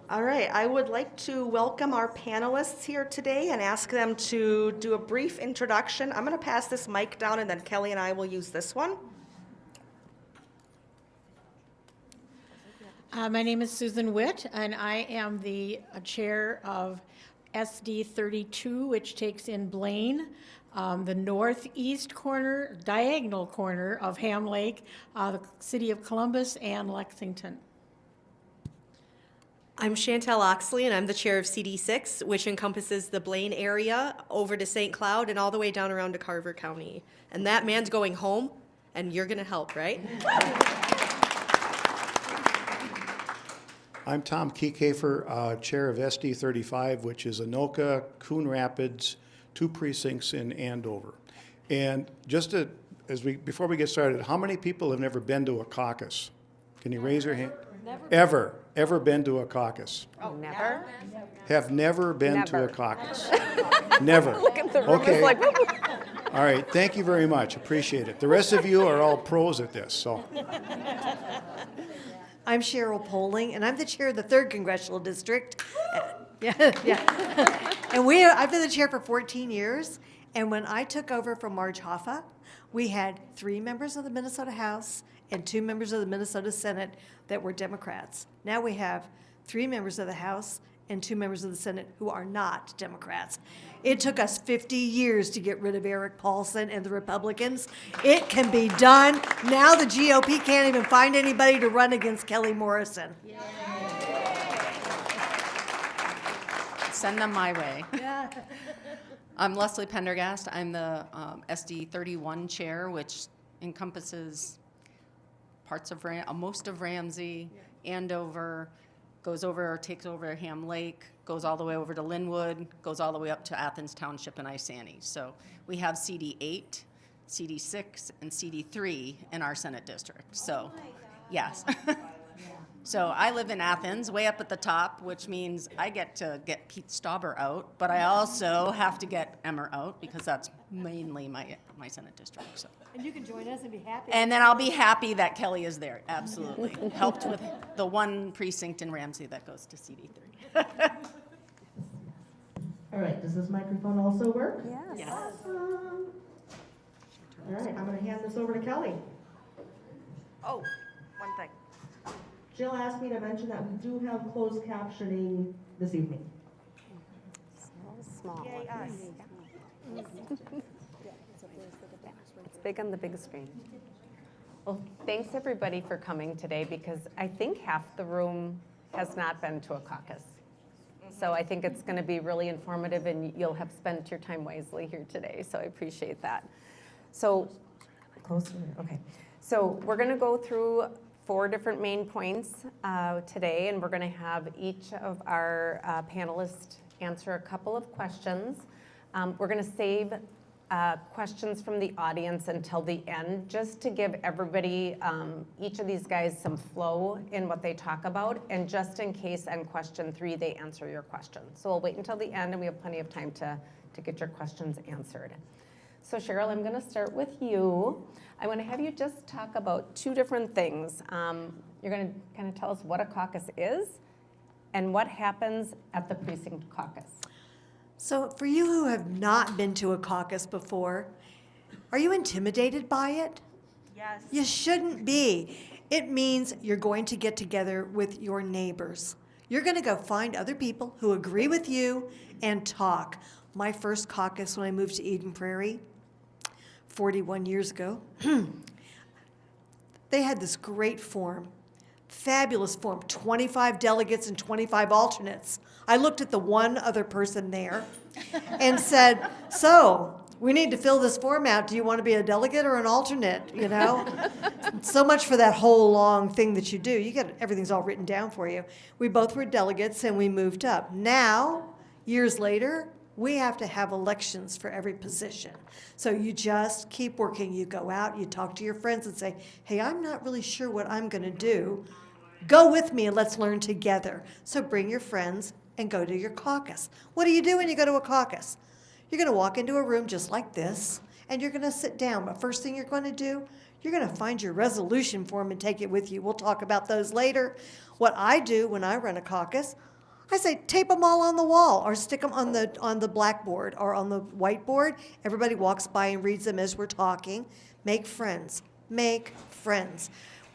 All right, I would like to welcome our panelists here today and ask them to do a brief introduction. I'm going to pass this mic down, and then Kelly and I will use this one. My name is Susan Witt, and I am the chair of SD 32, which takes in Blaine, the northeast corner, diagonal corner of Ham Lake, the city of Columbus, and Lexington. I'm Chantel Oxley, and I'm the chair of CD6, which encompasses the Blaine area over to St. Cloud and all the way down around to Carver County. And that man's going home, and you're going to help, right? I'm Tom Kiekefer, chair of SD 35, which is Anoka, Coon Rapids, 2 precincts in Andover. And just to, before we get started, how many people have never been to a caucus? Can you raise your hand? Never. Ever been to a caucus? Oh, never? Have never been to a Never. caucus? Never. Look at the room. Okay. It's like, All right, thank you very much. Appreciate it. The rest of you are all pros at this, so. I'm Cheryl Poling, and I'm the chair of the 3rd Congressional District. Yeah. And I've been the chair for 14 years, and when I took over from Marge Hoffa, we had 3 members of the Minnesota House and 2 members of the Minnesota Senate that were Democrats. Now we have 3 members of the House and 2 members of the Senate who are not Democrats. It took us 50 years to get rid of Eric Paulson and the Republicans. It can be done. Now the GOP can't even find anybody to run against Kelly Morrison. send them my way. I'm Leslie Pendergast. I'm the SD 31 chair, which encompasses parts of most of Ramsey, Andover, goes over, takes over Ham Lake, goes all the way over to Linwood, goes all the way up to Athens Township and Isani. So we have CD8, CD6, and CD3 in our Senate district. So, yes. So I live in Athens, way up at the top, which means I get to get Pete Stauber out, but I also have to get Emmer out because that's mainly my Senate district. So. And you can join us and be happy. And then I'll be happy that Kelly is there, absolutely. Helped with the one precinct in Ramsey that goes to CD3. All right, does this microphone also work? Yes. Awesome. All right, I'm going to hand this over to Kelly. Oh, one thing. Jill asked me to mention that we do have closed captioning this evening. Small Yay, one. us. It's big on the big screen. Well, thanks everybody for coming today because I think half the room has not been to a caucus. So I think it's going to be really informative and you'll have spent your time wisely here today. So I appreciate that. So, closer, okay. So we're going to go through 4 different main points today, and we're going to have each of our panelists answer a couple of questions. We're going to save questions from the audience until the end, just to give everybody, each of these guys, some flow in what they talk about, and just in case on question 3 they answer your question. So we'll wait until the end, and we have plenty of time to get your questions answered. So Cheryl, I'm going to start with you. I want to have you just talk about 2 different things. You're going to kind of tell us what a caucus is and what happens at the precinct caucus. So for you who have not been to a caucus before, are you intimidated by it? Yes. You shouldn't be. It means you're going to get together with your neighbors. You're going to go find other people who agree with you and talk. My first caucus when I moved to Eden Prairie, 41 years ago, they had this great form, fabulous form, 25 delegates and 25 alternates. I looked at the one other person there and said, so we need to fill this form out. Do you want to be a delegate or an alternate? You know, so much for that whole long thing that you do. You get everything's all written down for you. We both were delegates and we moved up. Now, years later, we have to have elections for every position. So you just keep working. You go out, you talk to your friends and say, hey, I'm not really sure what I'm going to do. Go with me and let's learn together. So bring your friends and go to your caucus. What do you do when you go to a caucus? You're going to walk into a room just like this, and you're going to sit down. But first thing you're going to do, you're going to find your resolution form and take it with you. We'll talk about those later. What I do when I run a caucus, I say tape them all on the wall or stick them on the blackboard or on the whiteboard. Everybody walks by and reads them as we're talking. Make friends. Make friends.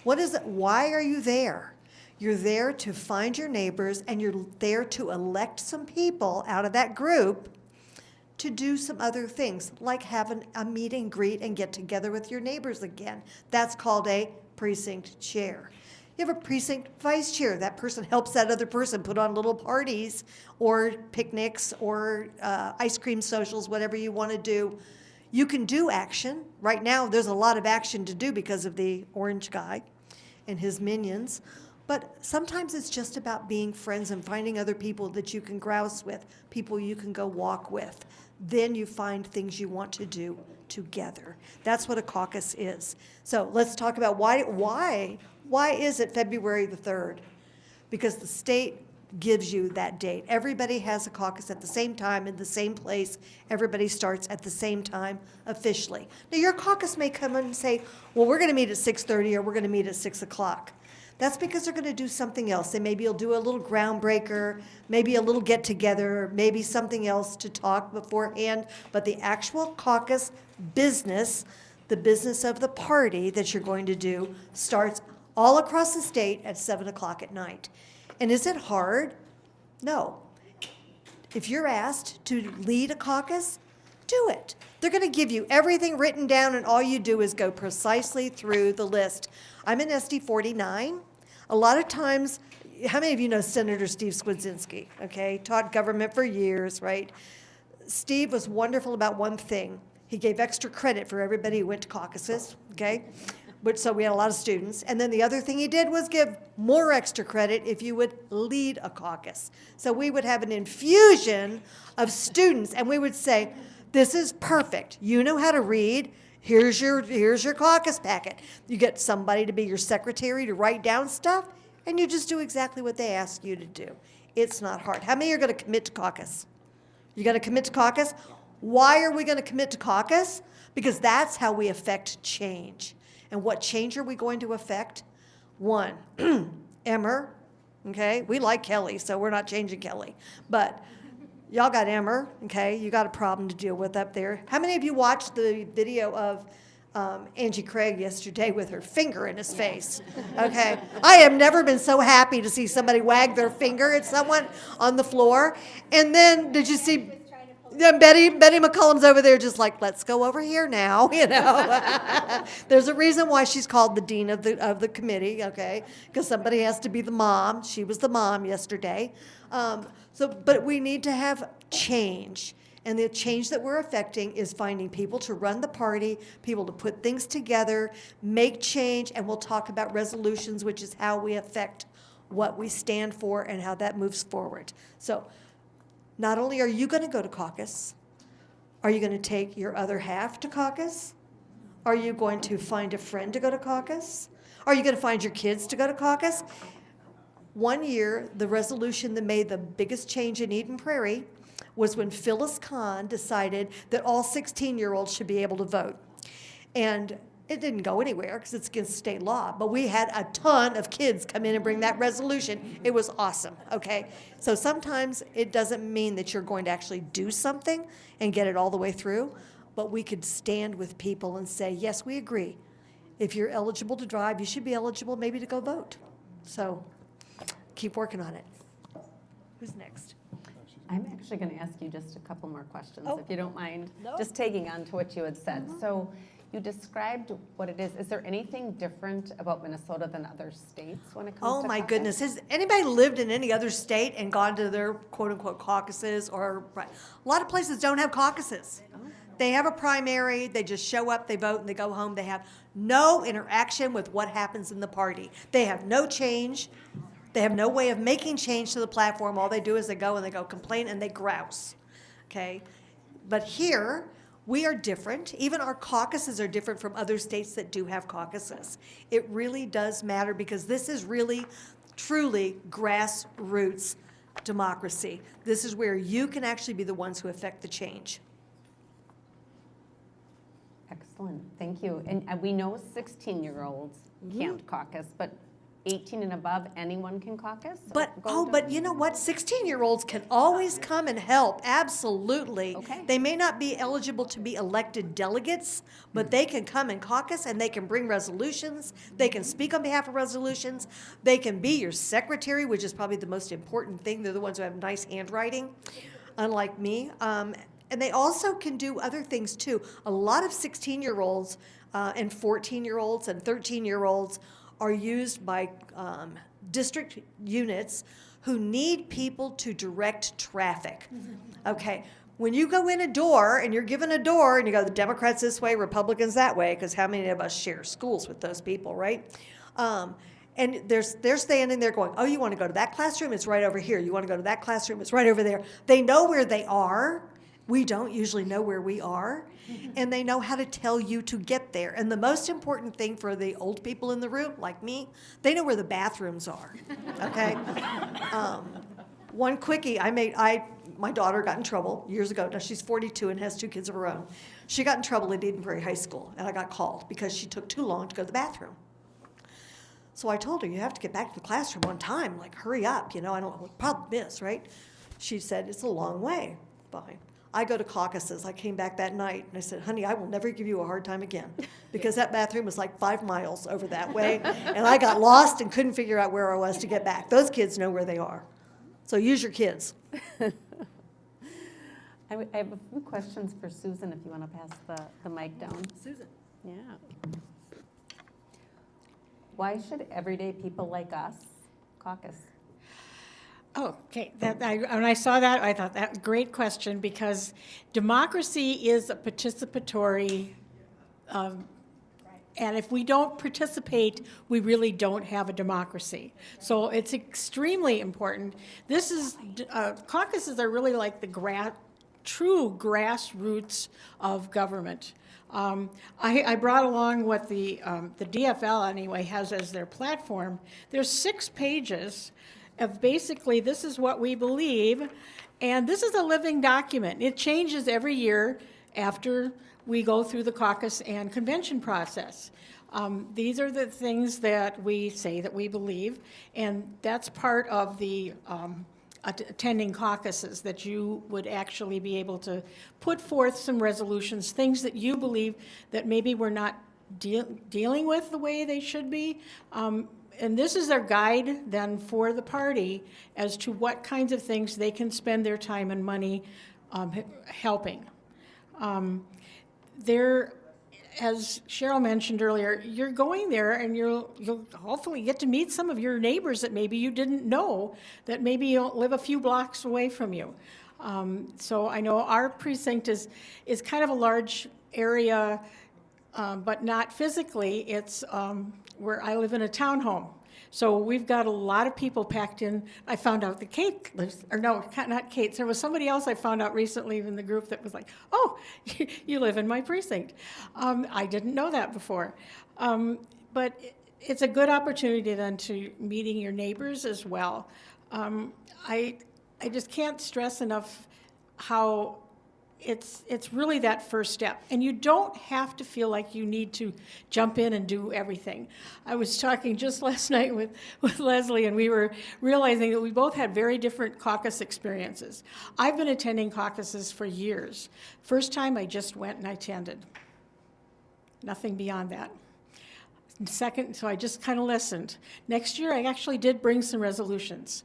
What is it? Why are you there? You're there to find your neighbors, and you're there to elect some people out of that group to do some other things, like have a meet and greet and get together with your neighbors again. That's called a precinct chair. You have a precinct vice chair. That person helps that other person put on little parties or picnics or ice cream socials, whatever you want to do. You can do action. Right now, there's a lot of action to do because of the orange guy and his minions. But sometimes it's just about being friends and finding other people that you can grouse with, people you can go walk with. Then you find things you want to do together. That's what a caucus is. So let's talk about why is it February the 3rd? Because the state gives you that date. Everybody has a caucus at the same time in the same place. Everybody starts at the same time officially. Now your caucus may come in and say, well, we're going to meet at 6:30 or we're going to meet at 6 o'clock. That's because they're going to do something else. They maybe will do a little groundbreaker, maybe a little get together, maybe something else to talk beforehand. But the actual caucus business, the business of the party that you're going to do, starts all across the state at 7 o'clock at night. And is it hard? No. If you're asked to lead a caucus, do it. They're going to give you everything written down, and all you do is go precisely through the list. I'm in SD 49. A lot of times, how many of you know Senator Steve Swedzinski? Okay, taught government for years, right? Steve was wonderful about one thing. He gave extra credit for everybody who went to caucuses, okay? So we had a lot of students. And then the other thing he did was give more extra credit if you would lead a caucus. So we would have an infusion of students, and we would say, this is perfect. You know how to read. Here's your caucus packet. You get somebody to be your secretary to write down stuff, and you just do exactly what they ask you to do. It's not hard. How many are going to commit to caucus? You got to commit to caucus? Why are we going to commit to caucus? Because that's how we affect change. And what change are we going to affect? One, Emmer, okay? We like Kelly, so we're not changing Kelly. But y'all got Emmer, okay? You got a problem to deal with up there. How many of you watched the video of Angie Craig yesterday with her finger in his face? Okay. I have never been so happy to see somebody wag their finger at someone on the floor. And then, did you see Betty McCollum's over there just like, let's go over here now, you know. There's a reason why she's called the dean of the committee, okay? Because somebody has to be the mom. She was the mom yesterday. But we need to have change. And the change that we're affecting is finding people to run the party, people to put things together, make change, and we'll talk about resolutions, which is how we affect what we stand for and how that moves forward. So not only are you going to go to caucus, are you going to take your other half to caucus? Are you going to find a friend to go to caucus? Are you going to find your kids to go to caucus? One year, the resolution that made the biggest change in Eden Prairie was when Phyllis Kahn decided that all 16-year-olds should be able to vote. And it didn't go anywhere because it's against state law, but we had a ton of kids come in and bring that resolution. It was awesome, okay? So sometimes it doesn't mean that you're going to actually do something and get it all the way through, but we could stand with people and say, yes, we agree. If you're eligible to drive, you should be eligible maybe to go vote. So keep working on it. Who's next? I'm actually going to ask you just a couple more questions, Oh. if you don't mind. No. Just taking on to what you had said. So you described what it is. Is there anything different about Minnesota than other states when it comes Oh to my caucus? goodness, has anybody lived in any other state and gone to their quote-unquote caucuses? Or a lot of places don't have caucuses. They have a primary, they just show up, they vote, and they go home. They have no interaction with what happens in the party. They have no change. They have no way of making change to the platform. All they do is they go complain and they grouse, okay? But here, we are different. Even our caucuses are different from other states that do have caucuses. It really does matter because this is really, truly grassroots democracy. This is where you can actually be the ones who affect the change. Excellent, thank you. And we know 16-year-olds can't caucus, but 18 and above, anyone can caucus? or But, go to- but you know what? 16-year-olds can always come and help, absolutely. Okay. They may not be eligible to be elected delegates, but they can come and caucus, and they can bring resolutions. They can speak on behalf of resolutions. They can be your secretary, which is probably the most important thing. They're the ones who have nice handwriting, unlike me. And they also can do other things, too. A lot of 16-year-olds and 14-year-olds and 13-year-olds are used by district units who need people to direct traffic. Okay, when you go in a door and you're given a door and you go, the Democrats this way, Republicans that way, because how many of us share schools with those people, right? And they're standing there going, oh, you want to go to that classroom? It's right over here. You want to go to that classroom? It's right over there. They know where they are. We don't usually know where we are, and they know how to tell you to get there. And the most important thing for the old people in the room, like me, they know where the bathrooms are, okay? One quickie, my daughter got in trouble years ago. Now she's 42 and has 2 kids of her own. She got in trouble at Edenbury High School, and I got called because she took too long to go to the bathroom. So I told her, you have to get back to the classroom on time, like hurry up, I don't know what the problem is, right? She said, it's a long way. Fine. I go to caucuses. I came back that night and I said, honey, I will never give you a hard time again, because that bathroom was like 5 miles over that way, and I got lost and couldn't figure out where I was to get back. Those kids know where they are. So use your kids. I have a few questions for Susan, if you want to pass the mic down. Susan. Yeah. Why should everyday people like us caucus? Oh, okay. When I saw that, I thought that great question, because democracy is a participatory, and if we don't participate, we really don't have a democracy. So it's extremely important. This is caucuses are really like the true grassroots of government. I brought along what the DFL anyway has as their platform. There's 6 pages of basically, this is what we believe, and this is a living document. It changes every year after we go through the caucus and convention process. These are the things that we say that we believe, and that's part of the attending caucuses, that you would actually be able to put forth some resolutions, things that you believe that maybe we're not dealing with the way they should be. And this is their guide then for the party as to what kinds of things they can spend their time and money helping. There, as Cheryl mentioned earlier, you're going there and you'll hopefully get to meet some of your neighbors that maybe you didn't know, that maybe you live a few blocks away from you. So I know our precinct is kind of a large area, but not physically. It's where I live in a townhome. So we've got a lot of people packed in. I found out that Kate lives, or no, not Kate. There was somebody else I found out recently in the group that was like, oh, you live in my precinct. I didn't know that before. But it's a good opportunity then to meeting your neighbors as well. I just can't stress enough how it's really that first step. And you don't have to feel like you need to jump in and do everything. I was talking just last night with Leslie, and we were realizing that we both had very different caucus experiences. I've been attending caucuses for years. First time I just went and I attended. Nothing beyond that. Second, so I just kind of listened. Next year I actually did bring some resolutions.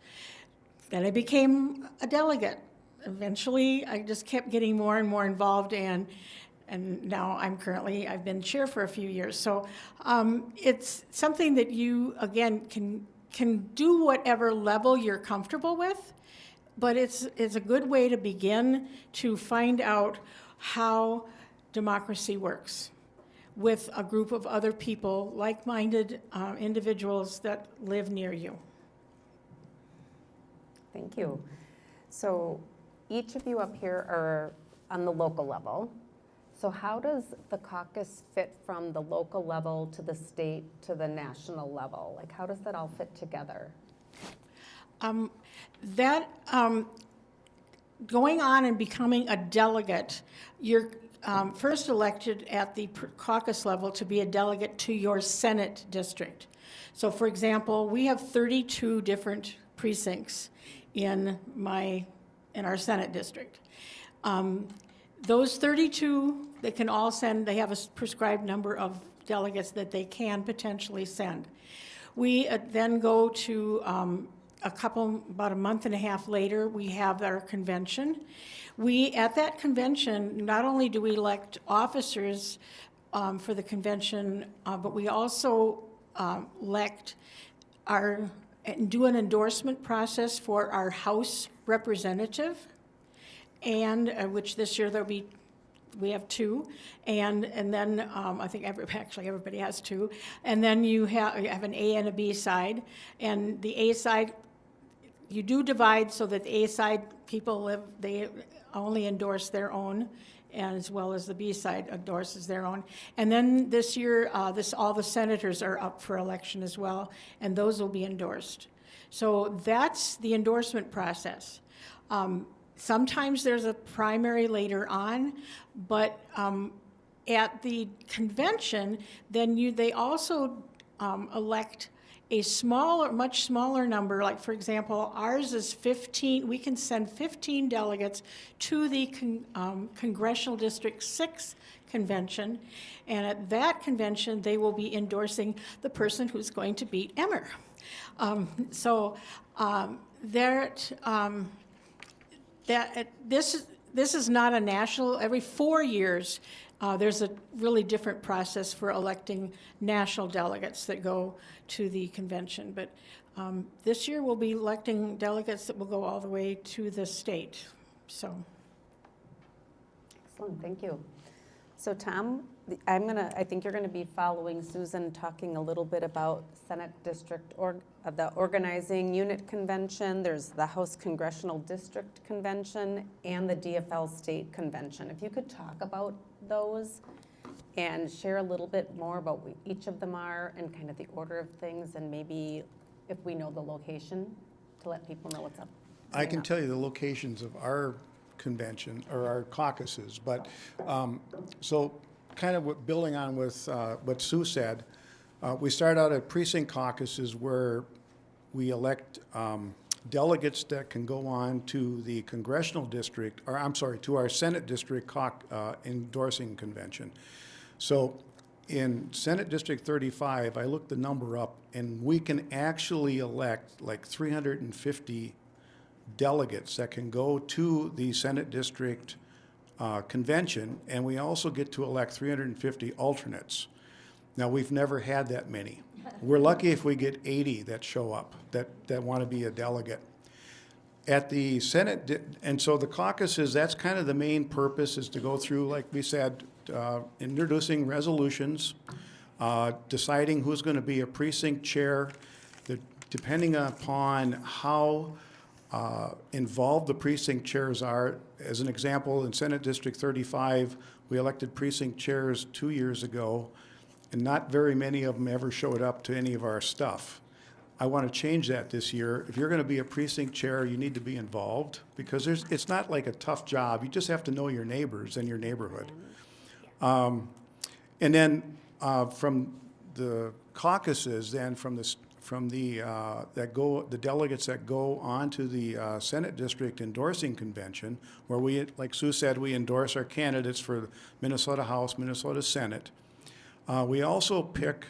Then I became a delegate. Eventually, I just kept getting more and more involved, and now I've been chair for a few years. So it's something that you, again, can do whatever level you're comfortable with, but it's a good way to begin to find out how democracy works with a group of other people, like-minded individuals that live near you. Thank you. So each of you up here are on the local level. So how does the caucus fit from the local level to the state to the national level? Like, how does that all fit together? Going on and becoming a delegate, you're first elected at the caucus level to be a delegate to your Senate district. So for example, we have 32 different precincts in our Senate district. Those 32, they can all send, they have a prescribed number of delegates that they can potentially send. We then go to about a month and a half later, we have our convention. At that convention, not only do we elect officers for the convention, but we also elect do an endorsement process for our House representative, and which this year we have 2, and then I think everybody has 2, and then you have an A and a B side, and the A side, you do divide so that the A side people they only endorse their own, as well as the B side endorses their own. And then this year, all the senators are up for election as well, and those will be endorsed. So that's the endorsement process. Sometimes there's a primary later on, but at the convention, then they also elect a much smaller number. Like, for example, ours is 15. We can send 15 delegates to the Congressional District 6 convention, and at that convention, they will be endorsing the person who's going to beat Emmer. This is not a national. Every 4 years, there's a really different process for electing national delegates that go to the convention. But this year, we'll be electing delegates that will go all the way to the state. So, Excellent, thank you. So Tom, I think you're gonna be following Susan, talking a little bit about Senate District the Organizing Unit Convention. There's the House Congressional District Convention and the DFL State Convention. If you could talk about those and share a little bit more about what each of them are and kind of the order of things, and maybe if we know the location, to let people know what's up. I can tell you the locations of our convention, or our caucuses, but so kind of building on with what Sue said, we start out at precinct caucuses where we elect delegates that can go on to the congressional district, or I'm sorry, to our Senate district endorsing convention. So in Senate District 35, I looked the number up, and we can actually elect like 350 delegates that can go to the Senate District convention, and we also get to elect 350 alternates. Now, we've never had that many. We're lucky if we get 80 that show up, that want to be a delegate. At the Senate, and so the caucuses, that's kind of the main purpose, is to go through, like we said, introducing resolutions, deciding who's going to be a precinct chair, depending upon how involved the precinct chairs are. As an example, in Senate District 35, we elected precinct chairs 2 years ago, and not very many of them ever showed up to any of our stuff. I want to change that this year. If you're going to be a precinct chair, you need to be involved, because it's not like a tough job. You just have to know your neighbors and your neighborhood. And then from the caucuses, then the delegates that go on to the Senate District endorsing convention, where we, like Sue said, we endorse our candidates for Minnesota House, Minnesota Senate. We also pick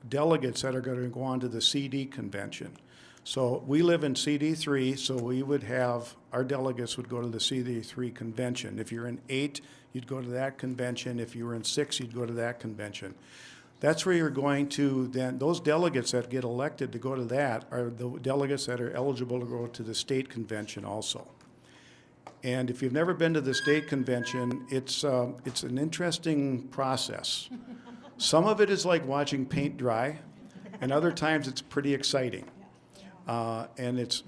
delegates that are going to go on to the CD convention. So we live in CD3, so we would have, our delegates would go to the CD3 convention. If you're in 8, you'd go to that convention. If you were in 6, you'd go to that convention. That's where you're going to then, those delegates that get elected to go to that are the delegates that are eligible to go to the state convention also. And if you've never been to the state convention, it's an interesting process. Some of it is like watching paint dry, and other times it's pretty exciting. And it's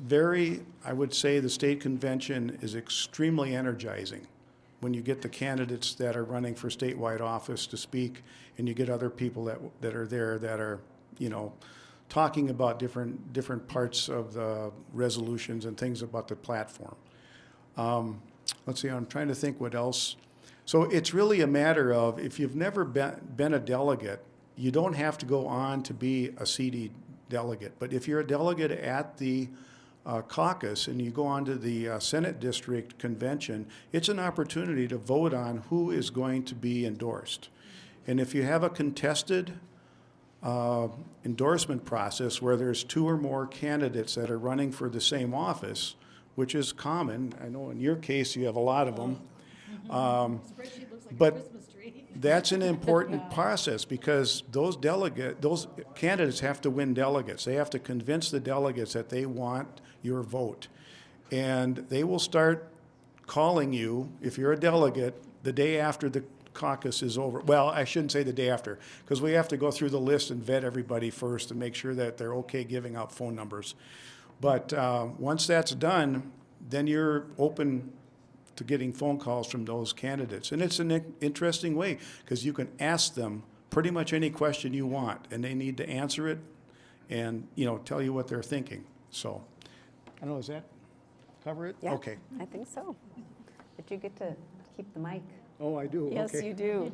I would say the state convention is extremely energizing when you get the candidates that are running for statewide office to speak, and you get other people that are there that are, talking about different parts of the resolutions and things about the platform. Let's see, I'm trying to think what else. So it's really a matter of, if you've never been a delegate, you don't have to go on to be a CD delegate. But if you're a delegate at the caucus and you go on to the Senate District Convention, it's an opportunity to vote on who is going to be endorsed. And if you have a contested endorsement process where there's 2 or more candidates that are running for the same office, which is common, I know in your case you have a lot of them, but that's an important process because those candidates have to win delegates. They have to convince the delegates that they want your vote. And they will start calling you, if you're a delegate, the day after the caucus is over. Well, I shouldn't say the day after, because we have to go through the list and vet everybody first and make sure that they're okay giving out phone numbers. But once that's done, then you're open to getting phone calls from those candidates. And it's an interesting way, because you can ask them pretty much any question you want, and they need to answer it and, tell you what they're thinking. So, I don't know, does that cover it? Yeah, Okay. I think so. But you get to keep the mic. Oh, I do? Yes, Okay. you do.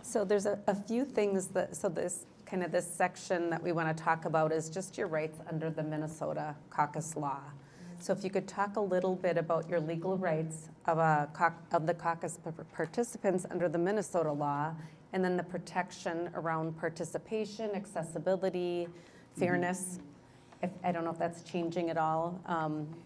So there's a few things this section that we want to talk about is just your rights under the Minnesota caucus law. So if you could talk a little bit about your legal rights of the caucus participants under the Minnesota law, and then the protection around participation, accessibility, fairness. I don't know if that's changing at all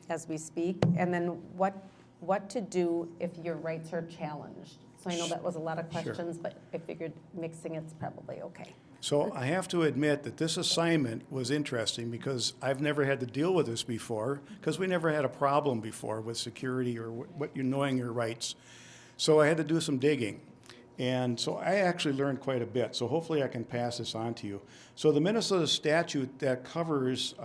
as we speak. And then what to do if your rights are challenged. So I know that was a lot of questions, but I figured mixing it's probably okay. So I have to admit that this assignment was interesting because I've never had to deal with this before, because we never had a problem before with security or what you're knowing your rights. So I had to do some digging. And so I actually learned quite a bit. So hopefully I can pass this on to you. So the Minnesota statute that covers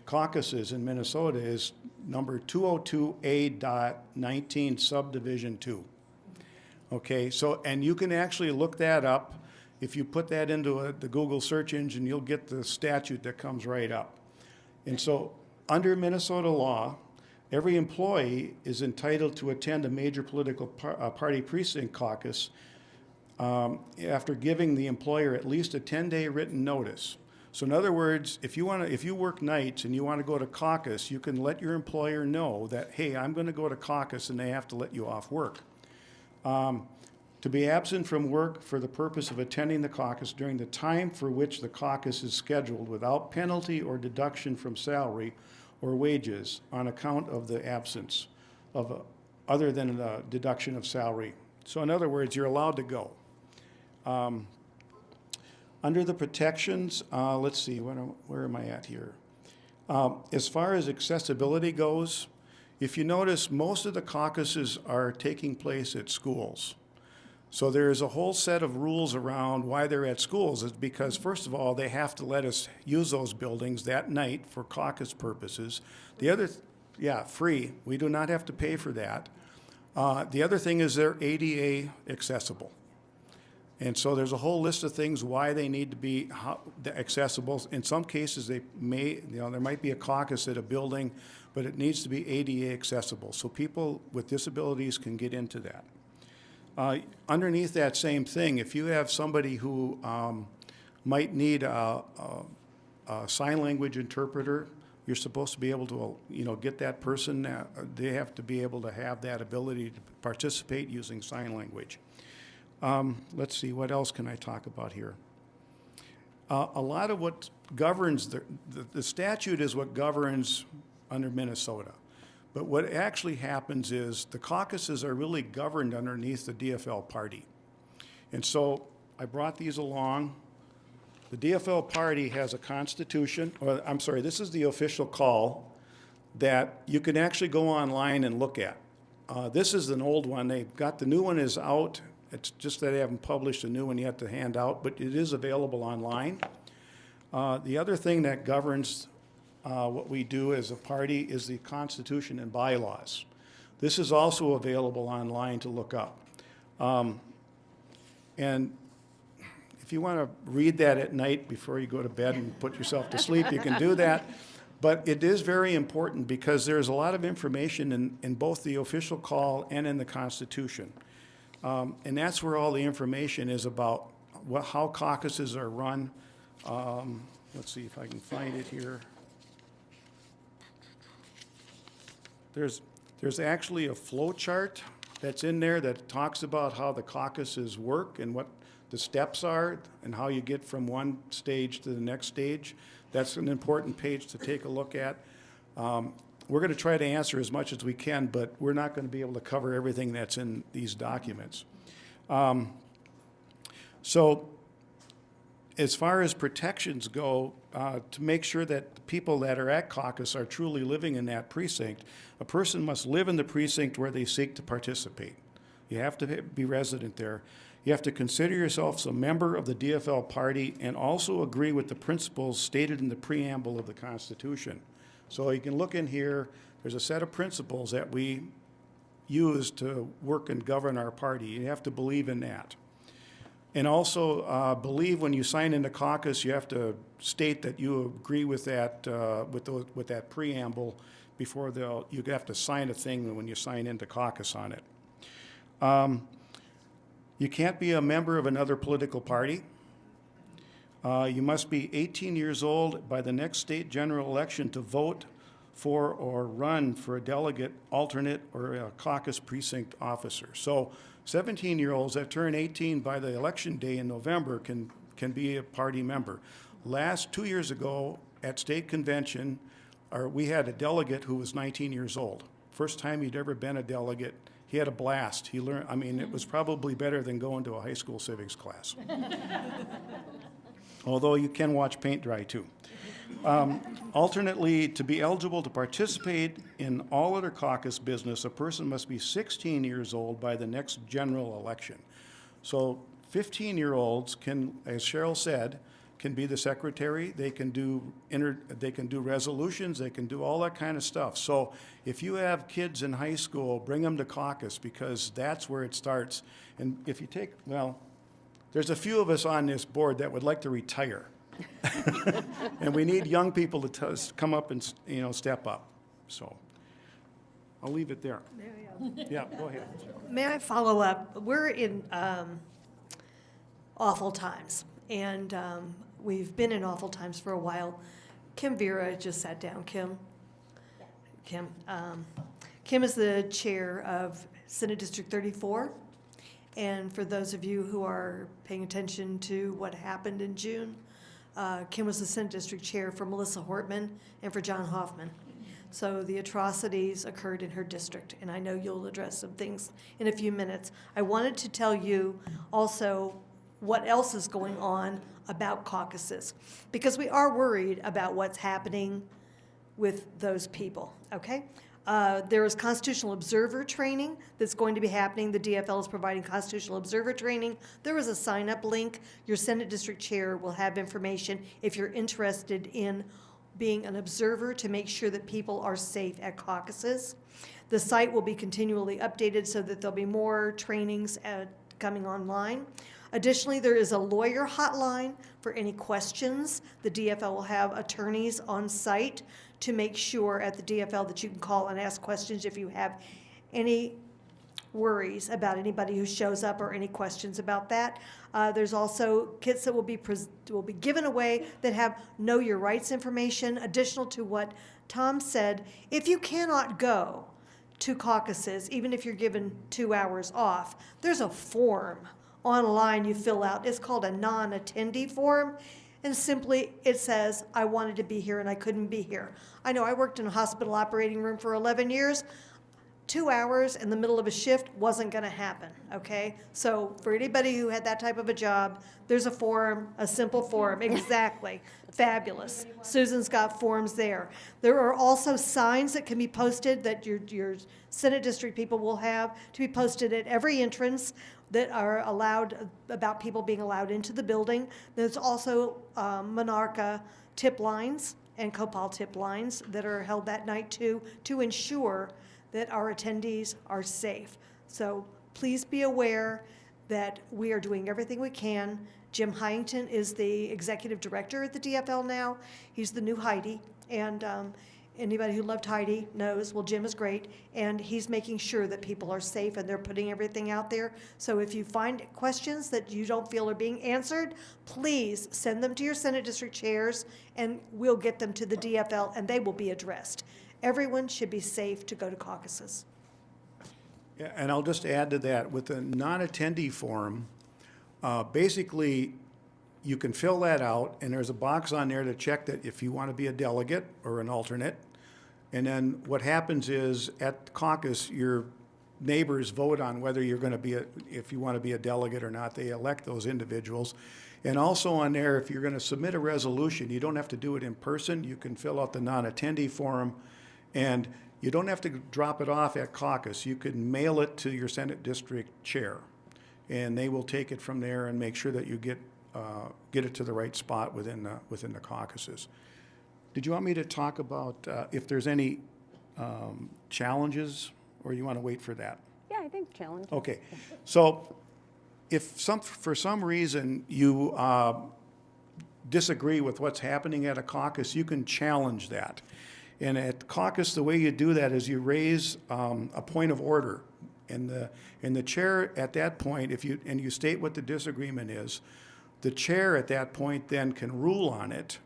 caucuses in Minnesota is number 202A.19 subdivision 2. Okay, so, and you can actually look that up. If you put that into the Google search engine, you'll get the statute that comes right up. And so under Minnesota law, every employee is entitled to attend a major political party precinct caucus after giving the employer at least a 10-day written notice. So in other words, if you work nights and you want to go to caucus, you can let your employer know that, hey, I'm going to go to caucus, and they have to let you off work. To be absent from work for the purpose of attending the caucus during the time for which the caucus is scheduled without penalty or deduction from salary or wages on account of the absence of other than the deduction of salary. So in other words, you're allowed to go. Under the protections, let's see, where am I at here? As far as accessibility goes, if you notice, most of the caucuses are taking place at schools. So there's a whole set of rules around why they're at schools. It's because, first of all, they have to let us use those buildings that night for caucus purposes. The other, free. We do not have to pay for that. The other thing is they're ADA accessible. And so there's a whole list of things why they need to be accessible. In some cases, there might be a caucus at a building, but it needs to be ADA accessible. So people with disabilities can get into that. Underneath that same thing, if you have somebody who might need a sign language interpreter, you're supposed to be able to, get that person. They have to be able to have that ability to participate using sign language. Let's see, what else can I talk about here? A lot of what governs the statute is what governs under Minnesota. But what actually happens is the caucuses are really governed underneath the DFL party. And so I brought these along. The DFL party has a constitution, this is the official call that you can actually go online and look at. This is an old one. The new one is out. It's just that they haven't published a new one yet to hand out, but it is available online. The other thing that governs what we do as a party is the Constitution and bylaws. This is also available online to look up. And if you want to read that at night before you go to bed and put yourself to sleep, you can do that. But it is very important because there's a lot of information in both the official call and in the Constitution. And that's where all the information is about how caucuses are run. Let's see if I can find it here. There's actually a flow chart that's in there that talks about how the caucuses work and what the steps are and how you get from one stage to the next stage. That's an important page to take a look at. We're going to try to answer as much as we can, but we're not going to be able to cover everything that's in these documents. So as far as protections go, to make sure that the people that are at caucus are truly living in that precinct, a person must live in the precinct where they seek to participate. You have to be resident there. You have to consider yourself a member of the DFL party and also agree with the principles stated in the preamble of the Constitution. So you can look in here, there's a set of principles that we use to work and govern our party. You have to believe in that. And also believe when you sign into caucus, you have to state that you agree with that, with that preamble before you have to sign a thing when you sign into caucus on it. You can't be a member of another political party. You must be 18 years old by the next state general election to vote for or run for a delegate, alternate, or a caucus precinct officer. So 17-year-olds that turn 18 by the election day in November can be a party member. 2 years ago at state convention, we had a delegate who was 19 years old. First time he'd ever been a delegate. He had a blast. He learned, I mean, it was probably better than going to a high school civics class. Although you can watch paint dry too. Alternately, to be eligible to participate in all other caucus business, a person must be 16 years old by the next general election. So 15-year-olds can, as Cheryl said, can be the secretary, they can do resolutions, they can do all that kind of stuff. So if you have kids in high school, bring them to caucus because that's where it starts. And if you take, well, there's a few of us on this board that would like to retire. And we need young people to come up and, step up. So I'll leave it there. Yeah, go ahead. May I follow up? We're in awful times, and we've been in awful times for a while. Kim Vera just sat down. Kim is the chair of Senate District 34. And for those of you who are paying attention to what happened in June, Kim was the Senate District Chair for Melissa Hortman and for John Hoffman. So the atrocities occurred in her district, and I know you'll address some things in a few minutes. I wanted to tell you also what else is going on about caucuses, because we are worried about what's happening with those people, okay? There is constitutional observer training that's going to be happening. The DFL is providing constitutional observer training. There is a sign-up link. Your Senate District Chair will have information if you're interested in being an observer to make sure that people are safe at caucuses. The site will be continually updated so that there'll be more trainings coming online. Additionally, there is a lawyer hotline for any questions. The DFL will have attorneys on site to make sure at the DFL that you can call and ask questions if you have any worries about anybody who shows up or any questions about that. There's also kits that will be given away that have Know Your Rights information. Additional to what Tom said, if you cannot go to caucuses, even if you're given 2 hours off, there's a form online you fill out. It's called a non-attendee form. And simply it says, I wanted to be here and I couldn't be here. I know I worked in a hospital operating room for 11 years. 2 hours in the middle of a shift wasn't going to happen, okay? So for anybody who had that type of a job, there's a form, a simple form, exactly. Fabulous. Susan's got forms there. There are also signs that can be posted that your Senate District people will have to be posted at every entrance that are allowed, about people being allowed into the building. There's also Monarcha tip lines and Copal tip lines that are held that night too, to ensure that our attendees are safe. So please be aware that we are doing everything we can. Jim Hyington is the executive director at the DFL now. He's the new Heidi. And Anybody who loved Heidi knows, well, Jim is great, and he's making sure that people are safe and they're putting everything out there. So if you find questions that you don't feel are being answered, please send them to your Senate district chairs, and we'll get them to the DFL, and they will be addressed. Everyone should be safe to go to caucuses. Yeah, and I'll just add to that, with the non-attendee form, basically, you can fill that out, and there's a box on there to check that if you want to be a delegate or an alternate. And then what happens is, at caucus, your neighbors vote on whether you're going to be if you want to be a delegate or not. They elect those individuals. And also on there, if you're going to submit a resolution, you don't have to do it in person. You can fill out the non-attendee form, and you don't have to drop it off at caucus. You can mail it to your Senate district chair, and they will take it from there and make sure that you get it to the right spot within the caucuses. Did you want me to talk about if there's any challenges, or you want to wait for that? Yeah, I think challenge. Okay, so if for some reason you disagree with what's happening at a caucus, you can challenge that. And at caucus, the way you do that is you raise a point of order, and the chair at that point, if you state what the disagreement is, the chair at that point then can rule on it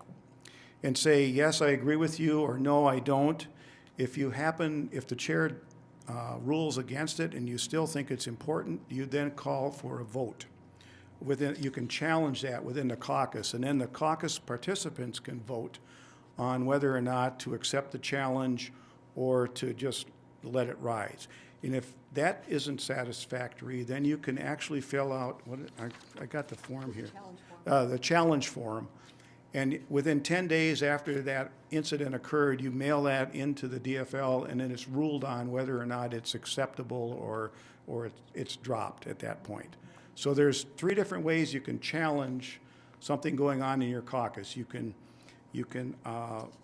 and say, yes, I agree with you, or no, I don't. If the chair rules against it and you still think it's important, you then call for a vote. You can challenge that within the caucus, and then the caucus participants can vote on whether or not to accept the challenge or to just let it rise. And if that isn't satisfactory, then you can actually fill out, I got the form here. The challenge form. And within 10 days after that incident occurred, you mail that into the DFL, and then it's ruled on whether or not it's acceptable or it's dropped at that point. So there's 3 different ways you can challenge something going on in your caucus. You can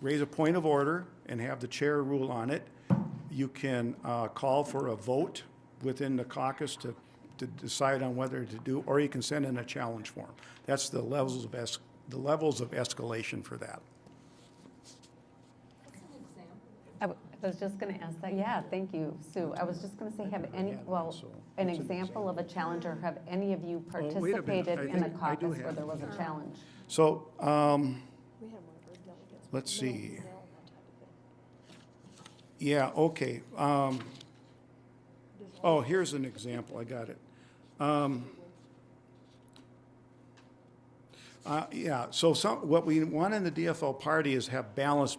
raise a point of order and have the chair rule on it. You can call for a vote within the caucus to decide on whether to do, or you can send in a challenge form. That's the levels of escalation for that. I was just going to ask that. Yeah, thank you, Sue. I was just going to say, an example of a challenge, or have any of you wait a minute. participated in a I do caucus where have there was it. a challenge? So, let's see. Yeah, okay. Here's an example. I got it. So what we want in the DFL party is have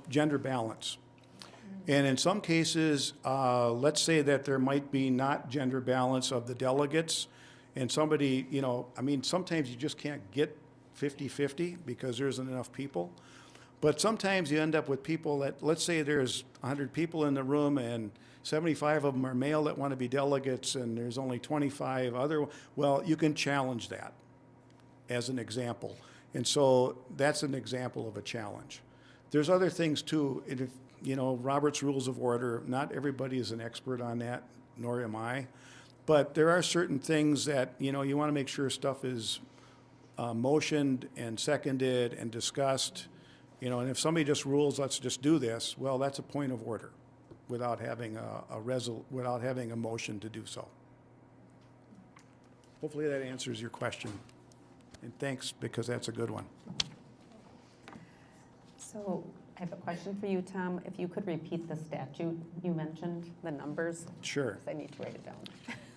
gender balance. And in some cases, let's say that there might be not gender balance of the delegates, and somebody, sometimes you just can't get 50-50 because there isn't enough people. But sometimes you end up with people that, let's say there's 100 people in the room and 75 of them are male that want to be delegates, and there's only 25 other, well, you can challenge that as an example. And so that's an example of a challenge. There's other things too. If, Robert's Rules of Order, not everybody is an expert on that, nor am I. But there are certain things that, you want to make sure stuff is motioned and seconded and discussed. And if somebody just rules, let's just do this, well, that's a point of order without having without having a motion to do so. Hopefully that answers your question. And thanks, because that's a good one. So I have a question for you, Tom. If you could repeat the statute you mentioned, the numbers. Sure. 'Cause I need to write it down.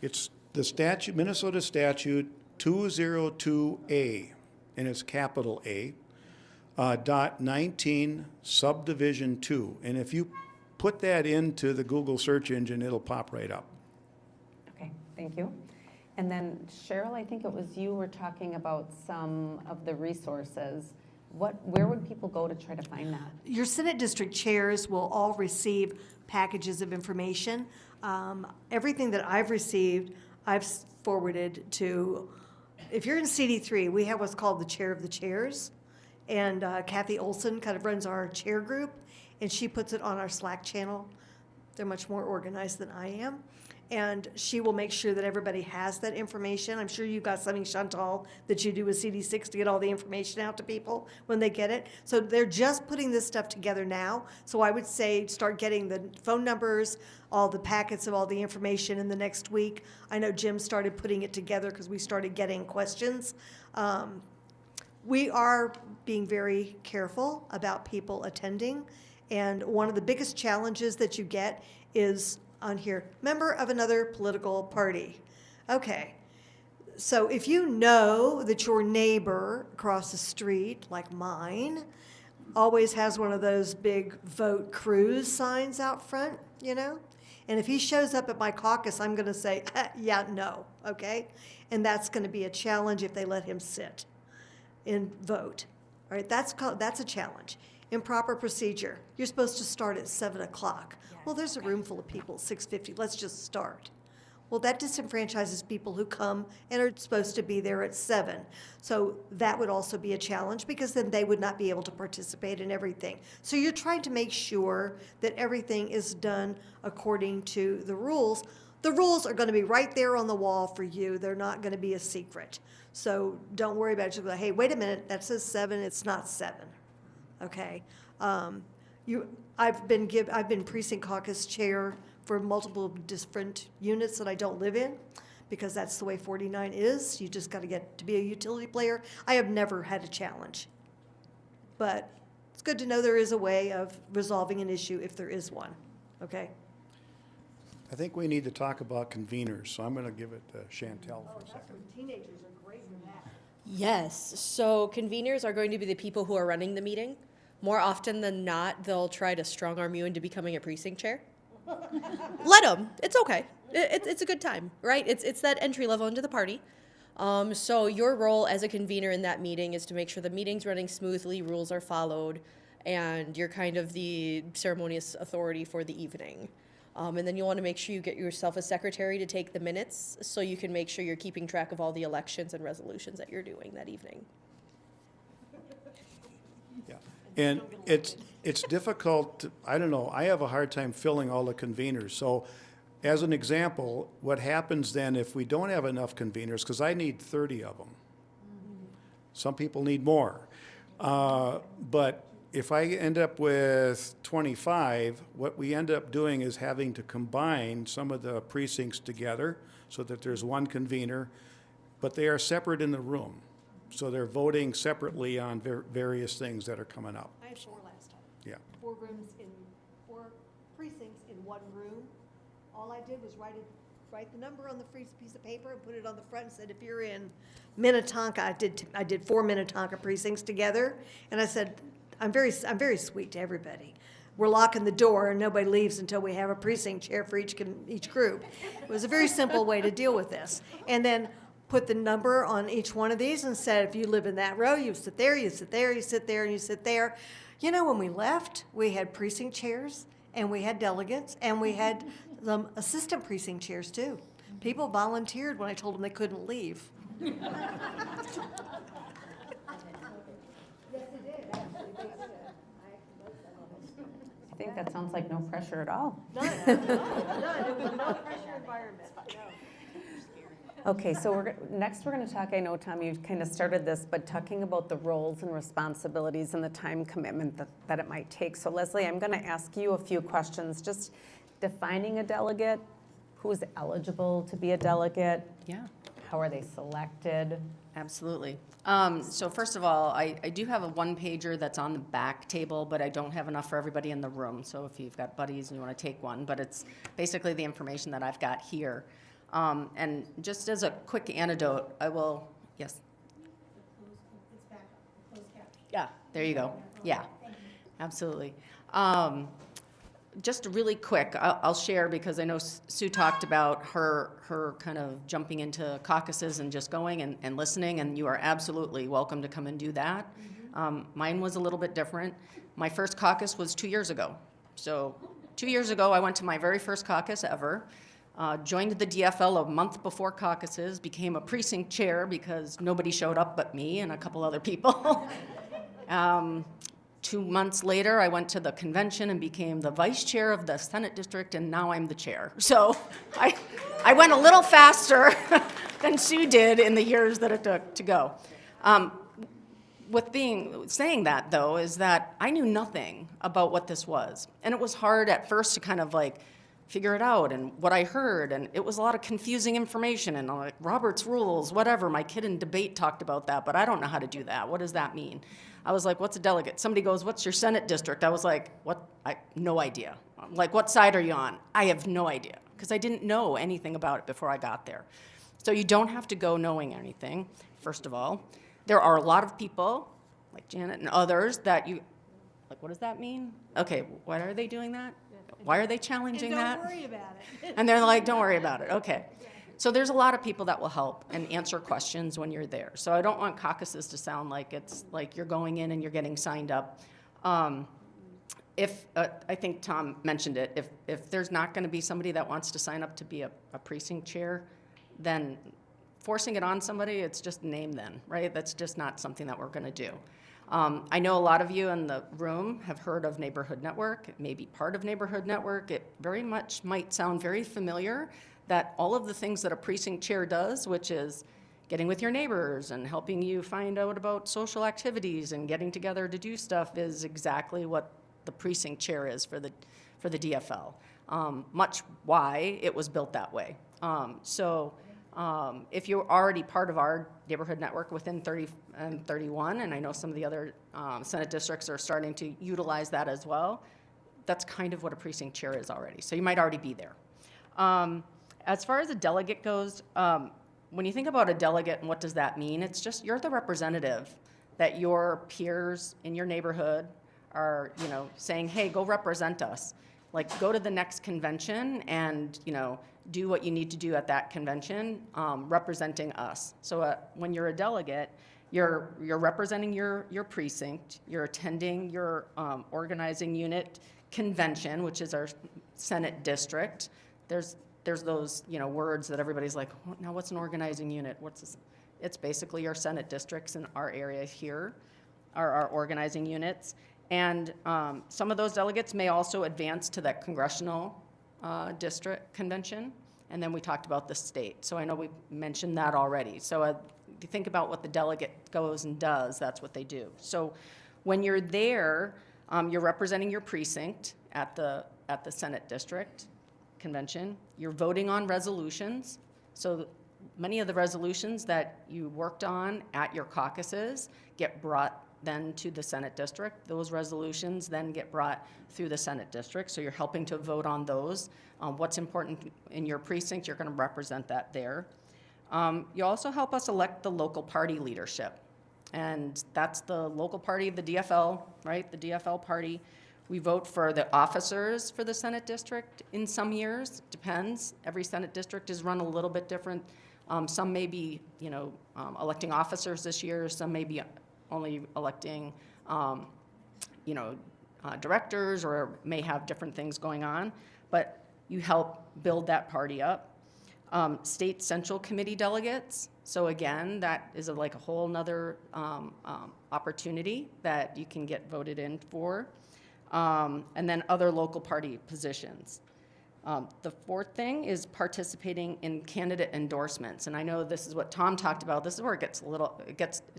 It's the statute, Minnesota Statute 202A, and it's capital A, .19 subdivision 2. And if you put that into the Google search engine, it'll pop right up. Okay, thank you. And then Cheryl, I think it was you were talking about some of the resources. Where would people go to try to find that? Your Senate district chairs will all receive packages of information. Everything that I've received, I've forwarded to, if you're in CD3, we have what's called the Chair of the Chairs. And Kathy Olson kind of runs our chair group, and she puts it on our Slack channel. They're much more organized than I am. And she will make sure that everybody has that information. I'm sure you've got something, Chantal, that you do with CD6 to get all the information out to people when they get it. So they're just putting this stuff together now. So I would say start getting the phone numbers, all the packets of all the information in the next week. I know Jim started putting it together because we started getting questions. We are being very careful about people attending. And one of the biggest challenges that you get is on here, member of another political party. Okay, so if you know that your neighbor across the street, like mine, always has one of those big vote cruise signs out front, you know? And if he shows up at my caucus, I'm gonna say, yeah, no, okay? And that's gonna be a challenge if they let him sit and vote. All right, that's a challenge. Improper procedure. You're supposed to start at 7 o'clock. Well, there's a room full of people at 6:50. Let's just start. Well, that disenfranchises people who come and are supposed to be there at 7. So that would also be a challenge because then they would not be able to participate in everything. So you're trying to make sure that everything is done according to the rules. The rules are going to be right there on the wall for you. They're not going to be a secret. So don't worry about it. Just go, hey, wait a minute, that says 7, it's not 7. Okay? I've been precinct caucus chair for multiple different units that I don't live in because that's the way 49 is. You just got to get to be a utility player. I have never had a challenge. But it's good to know there is a way of resolving an issue if there is one. Okay? I think we need to talk about conveners, so I'm going to give it to Chantel for a second. Teenagers are great for that. Yes, so conveners are going to be the people who are running the meeting. More often than not, they'll try to strong arm you into becoming a precinct chair. Let them. It's okay. It's a good time, right? It's that entry level into the party. So your role as a convener in that meeting is to make sure the meeting's running smoothly, rules are followed, and you're kind of the ceremonious authority for the evening. And then you want to make sure you get yourself a secretary to take the minutes so you can make sure you're keeping track of all the elections and resolutions that you're doing that evening. Yeah, and it's difficult, I don't know, I have a hard time filling all the conveners. So as an example, what happens then if we don't have enough conveners, because I need 30 of them. Some people need more. But if I end up with 25, what we end up doing is having to combine some of the precincts together so that there's one convener, but they are separate in the room. So they're voting separately on various things that are coming up. I had 4 last time. Yeah. 4 rooms in 4 precincts in one room. All I did was write the number on the piece of paper and put it on the front and said, if you're in Minnetonka, I did 4 Minnetonka precincts together, and I said, I'm very sweet to everybody. We're locking the door and nobody leaves until we have a precinct chair for each group. It was a very simple way to deal with this. And then put the number on each one of these and said, if you live in that row, you sit there, you sit there, you sit there, and you sit there. You know, when we left, we had precinct chairs, and we had delegates, and we had some assistant precinct chairs too. People volunteered when I told them they couldn't leave. I think that sounds like no pressure at all. None. It was a no pressure environment. No. Okay, so next we're going to talk, I know, Tom, you kind of started this, but talking about the roles and responsibilities and the time commitment that it might take. So Leslie, I'm going to ask you a few questions, just defining a delegate, who's eligible to be a delegate, Yeah, how are they selected? absolutely. So first of all, I do have a one-pager that's on the back table, but I don't have enough for everybody in the room. So if you've got buddies and you want to take one, but it's basically the information that I've got here. And just as a quick anecdote, I will, yes? Yeah, there you go. Yeah, absolutely. Just really quick, I'll share because I know Sue talked about her kind of jumping into caucuses and just going and listening, and you are absolutely welcome to come and do that. Mine was a little bit different. My first caucus was 2 years ago. So 2 years ago, I went to my very first caucus ever. Joined the DFL a month before caucuses, became a precinct chair because nobody showed up but me and a couple other people. 2 months later, I went to the convention and became the vice chair of the Senate district, and now I'm the chair. So I went a little faster than Sue did in the years that it took to go. Saying that, though, is that I knew nothing about what this was. And it was hard at first to kind of like figure it out and what I heard. And it was a lot of confusing information and like Robert's rules, whatever. My kid in debate talked about that, but I don't know how to do that. What does that mean? I was like, what's a delegate? Somebody goes, what's your Senate district? I was like, what? No idea. Like, what side are you on? I have no idea, because I didn't know anything about it before I got there. So you don't have to go knowing anything, first of all. There are a lot of people, like Janet and others, that you, like, what does that mean? Okay, why are they doing that? Why are they challenging that? Don't worry about it. And they're like, don't worry about it. Okay. So there's a lot of people that will help and answer questions when you're there. So I don't want caucuses to sound like it's like you're going in and you're getting signed up. I think Tom mentioned it, if there's not going to be somebody that wants to sign up to be a precinct chair, then forcing it on somebody, it's just name then, right? That's just not something that we're going to do. I know a lot of you in the room have heard of Neighborhood Network, maybe part of Neighborhood Network. It very much might sound very familiar, that all of the things that a precinct chair does, which is getting with your neighbors and helping you find out about social activities and getting together to do stuff, is exactly what the precinct chair is for the DFL. Much why it was built that way. If you're already part of our neighborhood network within 30 and 31, and I know some of the other Senate districts are starting to utilize that as well, that's kind of what a precinct chair is already. So you might already be there. As far as a delegate goes, when you think about a delegate and what does that mean, it's just you're the representative that your peers in your neighborhood are, saying, hey, go represent us. Like, go to the next convention and, do what you need to do at that convention, representing us. So when you're a delegate, you're representing your precinct, you're attending your organizing unit convention, which is our Senate district. There's those, words that everybody's like, now what's an organizing unit? What's this? It's basically our Senate districts in our area here are our organizing units. And some of those delegates may also advance to that congressional district convention. And then we talked about the state. So I know we mentioned that already. So if you think about what the delegate goes and does, that's what they do. So when you're there, you're representing your precinct at the Senate district convention. You're voting on resolutions. So many of the resolutions that you worked on at your caucuses get brought then to the Senate district. Those resolutions then get brought through the Senate district, so you're helping to vote on those. What's important in your precinct, you're going to represent that there. You also help us elect the local party leadership, and that's the local party of the DFL, right? The DFL party. We vote for the officers for the Senate district in some years, depends. Every Senate district is run a little bit different. Some may be, electing officers this year, some may be only electing, directors, or may have different things going on, but you help build that party up. State Central Committee delegates, so again, that is like a whole nother opportunity that you can get voted in for, and then other local party positions. The fourth thing is participating in candidate endorsements, and I know this is what Tom talked about. This is where it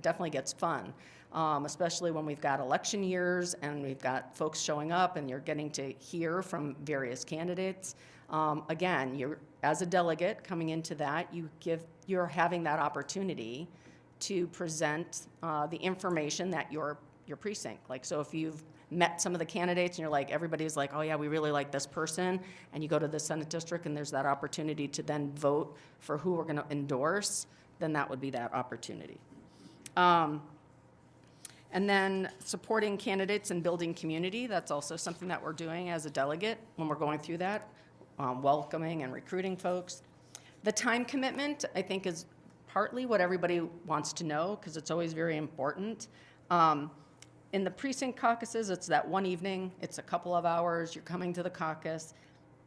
definitely gets fun, especially when we've got election years and we've got folks showing up and you're getting to hear from various candidates. Again, you're as a delegate coming into that, you're having that opportunity to present the information that your precinct. Like, so if you've met some of the candidates and you're like, everybody's like, oh yeah, we really like this person, and you go to the Senate district and there's that opportunity to then vote for who we're going to endorse, then that would be that opportunity. And then supporting candidates and building community, that's also something that we're doing as a delegate when we're going through that, welcoming and recruiting folks. The time commitment, I think, is partly what everybody wants to know, because it's always very important. In the precinct caucuses, it's that one evening, it's a couple of hours, you're coming to the caucus.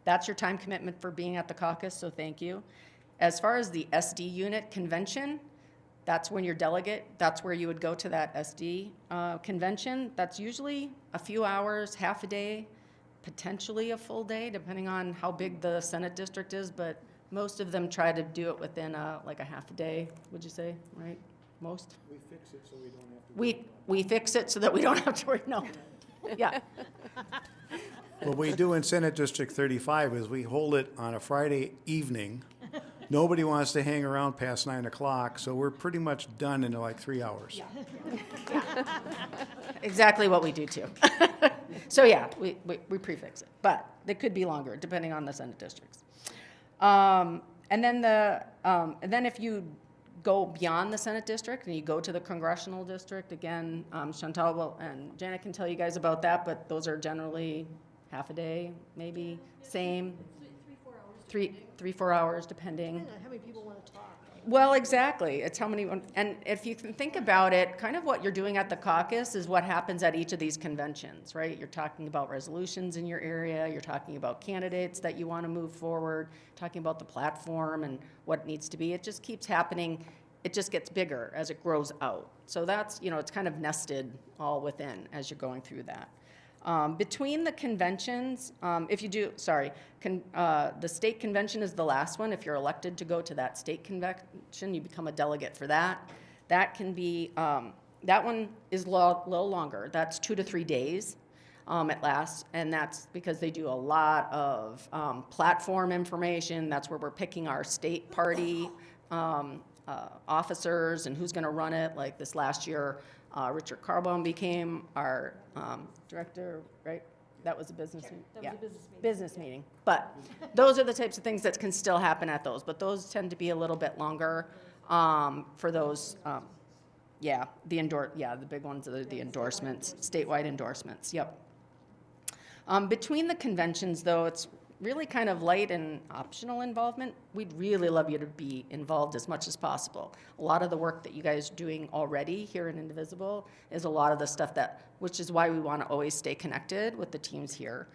That's your time commitment for being at the caucus, so thank you. As far as the SD unit convention, That's when you're delegate, that's where you would go to that SD convention. That's usually a few hours, half a day, potentially a full day, depending on how big the Senate district is, but most of them try to do it within like a half a day, would you say, right? Most? We fix it so we don't have to. We fix it so that we don't have to worry, no. Yeah, What we do in Senate District 35 is we hold it on a Friday evening. Nobody wants to hang around past 9 o'clock, so we're pretty much done in like 3 hours. exactly what we do too. So yeah, we prefix it, but it could be longer depending on the Senate districts. And then if you go beyond the Senate district and you go to the congressional district, again, Chantal and Janet can tell you guys about that, but those are generally half a day, maybe, same. 3-4 hours, depending. How many people want to talk? Well, exactly. It's how many, and if you can think about it, kind of what you're doing at the caucus is what happens at each of these conventions, right? You're talking about resolutions in your area, you're talking about candidates that you want to move forward, talking about the platform and what it needs to be. It just keeps happening. It just gets bigger as it grows out. So that's, it's kind of nested all within as you're going through that. Between the conventions, the state convention is the last one. If you're elected to go to that state convention, you become a delegate for that. That can be, that one is a little longer. That's 2 to 3 days it lasts, and that's because they do a lot of platform information. That's where we're picking our state party officers and who's going to run it. Like this last year, Richard Carbone became our director, right? That was a business meeting. Yeah, business meeting. But those are the types of things that can still happen at those, but those tend to be a little bit longer for those. The big ones are the endorsements, statewide endorsements. Yep. Between the conventions, though, it's really kind of light and optional involvement. We'd really love you to be involved as much as possible. A lot of the work that you guys are doing already here in Indivisible is a lot of the stuff which is why we want to always stay connected with the teams here.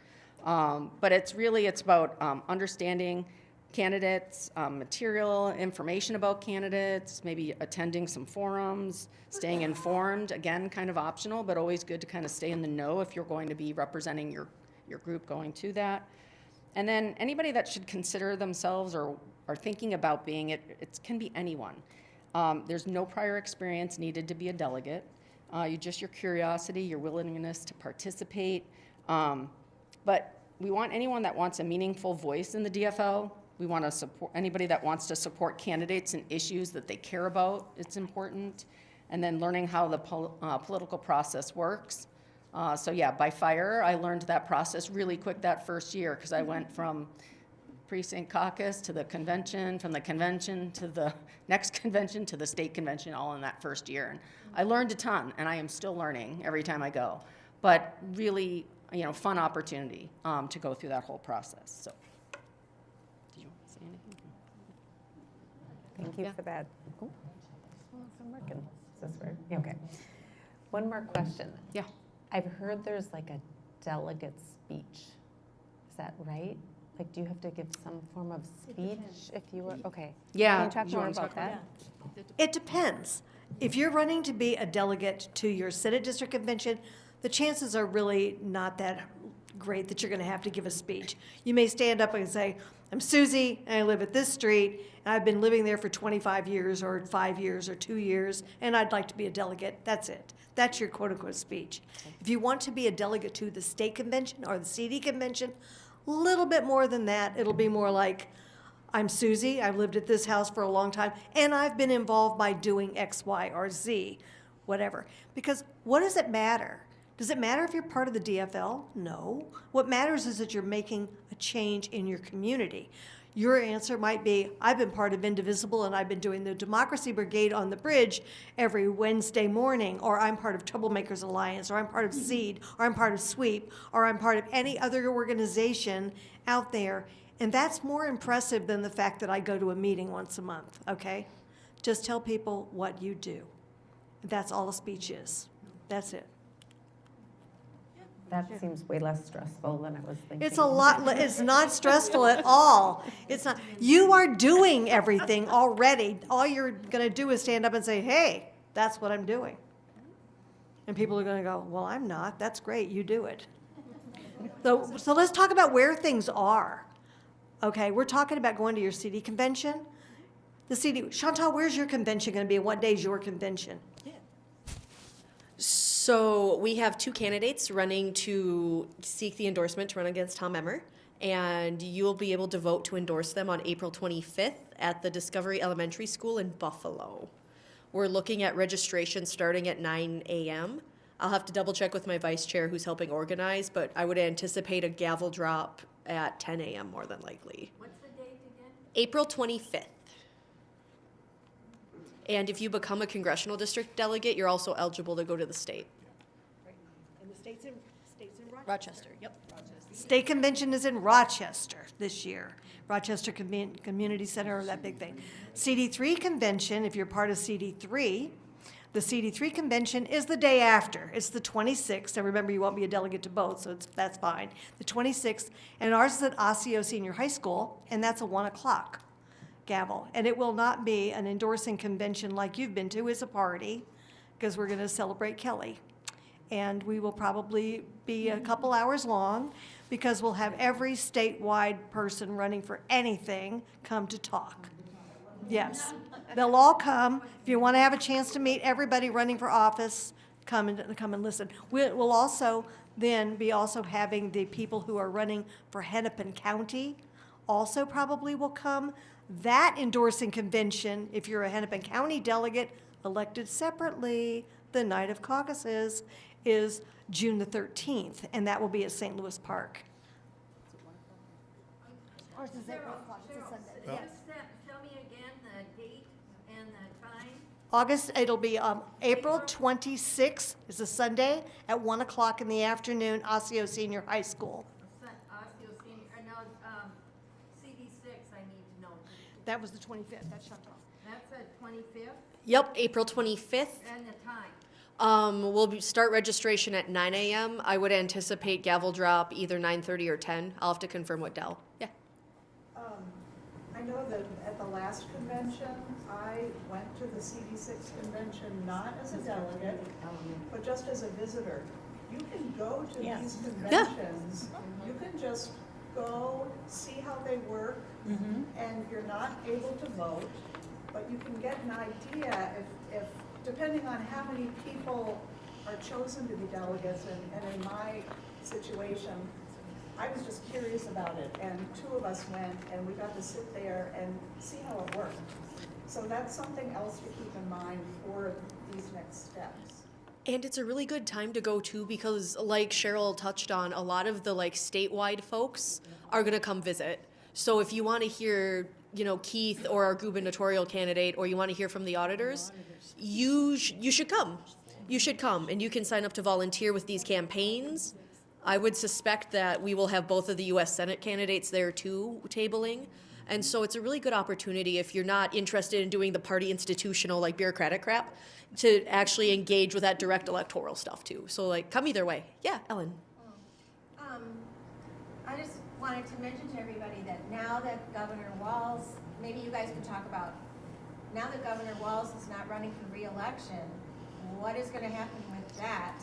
But it's about understanding candidates, material, information about candidates, maybe attending some forums, staying informed, again, kind of optional, but always good to kind of stay in the know if you're going to be representing your group going to that. And then anybody that should consider themselves or are thinking about being it, it can be anyone. There's no prior experience needed to be a delegate. Your curiosity, your willingness to participate. But we want anyone that wants a meaningful voice in the DFL. We want to support anybody that wants to support candidates and issues that they care about. It's important. And then learning how the political process works. By fire, I learned that process really quick that first year because I went from precinct caucus to the convention, from the convention to the next convention to the state convention, all in that first year. And I learned a ton, and I am still learning every time I go. But really, fun opportunity to go through that whole process. So, did you want to say anything? Thank you for that. Oh, I'm working. Is this weird? Yeah, okay. One more question. Yeah. I've heard there's like a delegate speech. Is that right? Like, do you have to give some form of speech if you were, okay. Yeah. Can you talk Do you more wanna about talk about that? It depends. If you're running to be a delegate to your Senate District Convention, the chances are really not that great that you're going to have to give a speech. You may stand up and say, I'm Susie, and I live at this street, and I've been living there for 25 years or 5 years or 2 years, and I'd like to be a delegate. That's it. That's your quote-unquote speech. If you want to be a delegate to the state convention or the CD convention, a little bit more than that. It'll be more like, I'm Susie, I've lived at this house for a long time, and I've been involved by doing X, Y, or Z, whatever. Because what does it matter? Does it matter if you're part of the DFL? No. What matters is that you're making a change in your community. Your answer might be, I've been part of Indivisible and I've been doing the Democracy Brigade on the Bridge every Wednesday morning, or I'm part of Troublemakers Alliance, or I'm part of SEED, or I'm part of SWEEP, or I'm part of any other organization out there. And that's more impressive than the fact that I go to a meeting once a month, okay? Just tell people what you do. That's all a speech is. That's it. That seems way less stressful than I was thinking. It's a lot, it's not stressful at all. It's not, you are doing everything already. All you're gonna do is stand up and say, hey, that's what I'm doing. And people are gonna go, well, I'm not, that's great, you do it. So let's talk about where things are. Okay, we're talking about going to your CD convention. The CD, Chantal, where's your convention gonna be and what day is your convention? So we have 2 candidates running to seek the endorsement to run against Tom Emmer, and you'll be able to vote to endorse them on April 25th at the Discovery Elementary School in Buffalo. We're looking at registration starting at 9 a.m. I'll have to double check with my vice chair who's helping organize, but I would anticipate a gavel drop at 10 a.m. more than likely. What's the date again? April 25th. And if you become a congressional district delegate, you're also eligible to go to the state. And the state's in Rochester, yep. State convention is in Rochester this year. Rochester Community Center, that big thing. CD3 convention, if you're part of CD3, the CD3 convention is the day after. It's the 26th. And remember, you won't be a delegate to both, so that's fine. The 26th. And ours is at Osseo Senior High School, and that's a 1 o'clock gavel. And it will not be an endorsing convention like you've been to. It's a party, because we're going to celebrate Kelly. And we will probably be a couple hours long, because we'll have every statewide person running for anything come to talk. Yes, they'll all come. If you want to have a chance to meet everybody running for office, come and listen. We'll also then be also having the people who are running for Hennepin County also probably will come. That endorsing convention, if you're a Hennepin County delegate elected separately, the night of caucuses is June the 13th, and that will be at St. Louis Park. Ours is at 1 o'clock. It's a Sunday. Tell me again the date and the time. August, it'll be April 26th, is a Sunday, at 1 o'clock in the afternoon, Osseo Senior High School. Osseo Senior, CD6 I need to know. That was the 25th, that's Chantal. That's the 25th Yep, April 25th. and the time. Start registration at 9 a.m. I would anticipate gavel drop either 9:30 or 10. I'll have to confirm with Dell. Yeah. I know that at the last convention, I went to the CD6 convention not as a delegate, but just as a visitor. You can go to these conventions, you can just go, see how they work, and you're not able to vote, but you can get an idea if depending on how many people are chosen to be delegates, and in my situation, I was just curious about it, and 2 of us went, and we got to sit there and see how it worked. So that's something else to keep in mind for these next steps. And it's a really good time to go too, because like Cheryl touched on, a lot of the like statewide folks are gonna come visit. So if you wanna hear, Keith or our gubernatorial candidate, or you wanna hear from the auditors, you should come. You should come, and you can sign up to volunteer with these campaigns. I would suspect that we will have both of the U.S. Senate candidates there too, tabling. And so it's a really good opportunity if you're not interested in doing the party institutional, like bureaucratic crap, to actually engage with that direct electoral stuff too. So come either way. Yeah, Ellen. I just wanted to mention to everybody that now that Governor Walz, maybe you guys can talk about, now that Governor Walz is not running for re-election, what is going to happen with that?